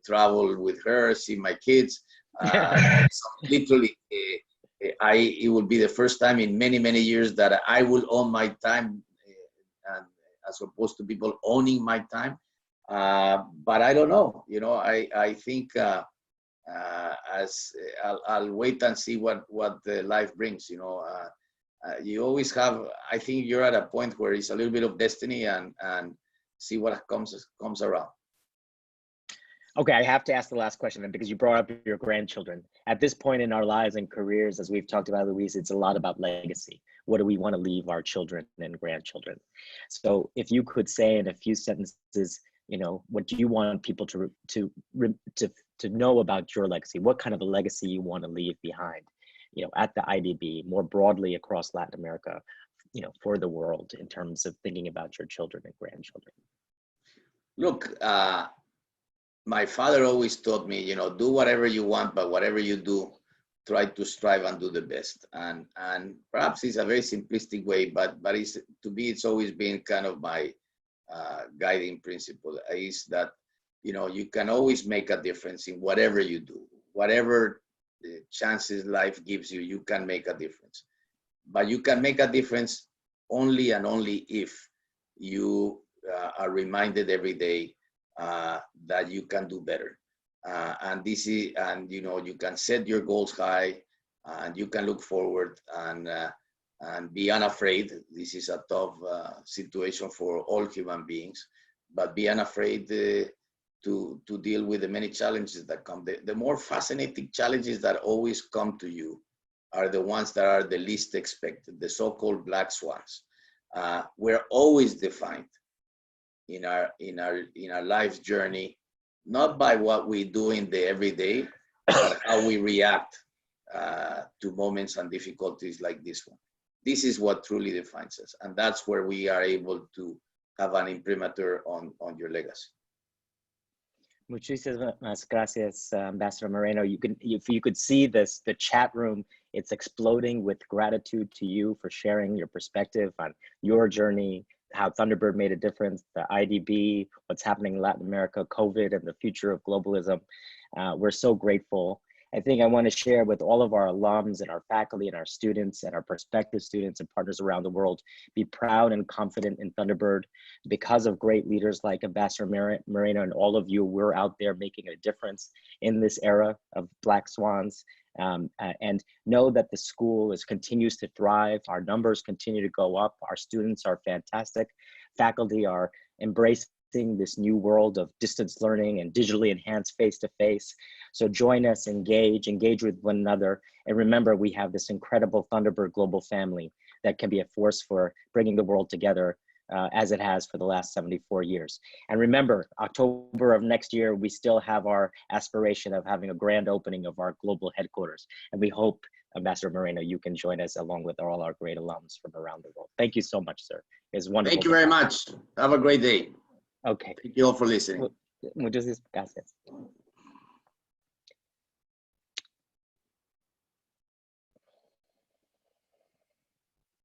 travel with her, see my kids. So literally, it will be the first time in many, many years that I will own my time, and as opposed to people owning my time. But I don't know, you know, I think as I'll wait and see what the life brings, you know. You always have, I think you're at a point where it's a little bit of destiny, and see what comes around. Okay, I have to ask the last question then, because you brought up your grandchildren. At this point in our lives and careers, as we've talked about, Luis, it's a lot about legacy. What do we want to leave our children and grandchildren? So if you could say in a few sentences, you know, what do you want people to know about your legacy? What kind of a legacy you want to leave behind, you know, at the IDB, more broadly across Latin America, you know, for the world, in terms of thinking about your children and grandchildren? Look, my father always taught me, you know, do whatever you want, but whatever you do, try to strive and do the best. And perhaps it's a very simplistic way, but it's, to me, it's always been kind of my guiding principle, is that, you know, you can always make a difference in whatever you do. Whatever chances life gives you, you can make a difference. But you can make a difference only and only if you are reminded every day that you can do better. And this is, and you know, you can set your goals high, and you can look forward and be unafraid. This is a tough situation for all human beings, but be unafraid to deal with the many challenges that come. The more fascinating challenges that always come to you are the ones that are the least expected, the so-called black swans. We're always defined in our life's journey, not by what we do in the everyday, but how we react to moments and difficulties like this one. This is what truly defines us, and that's where we are able to have an imprimatur on your legacy. Muchísimas gracias, Ambassador Moreno. If you could see this, the chat room, it's exploding with gratitude to you for sharing your perspective on your journey, how Thunderbird made a difference, the IDB, what's happening in Latin America, COVID, and the future of globalism. We're so grateful. I think I want to share with all of our alums and our faculty and our students and our prospective students and partners around the world, be proud and confident in Thunderbird. Because of great leaders like Ambassador Moreno and all of you, we're out there making a difference in this era of black swans. And know that the school continues to thrive. Our numbers continue to go up. Our students are fantastic. Faculty are embracing this new world of distance learning and digitally enhanced face-to-face. So join us, engage with one another. And remember, we have this incredible Thunderbird global family that can be a force for bringing the world together as it has for the last 74 years. And remember, October of next year, we still have our aspiration of having a grand opening of our global headquarters. And we hope, Ambassador Moreno, you can join us along with all our great alums from around the world. Thank you so much, sir. It's wonderful. Thank you very much. Have a great day. Okay. Thank you all for listening. Muchas gracias.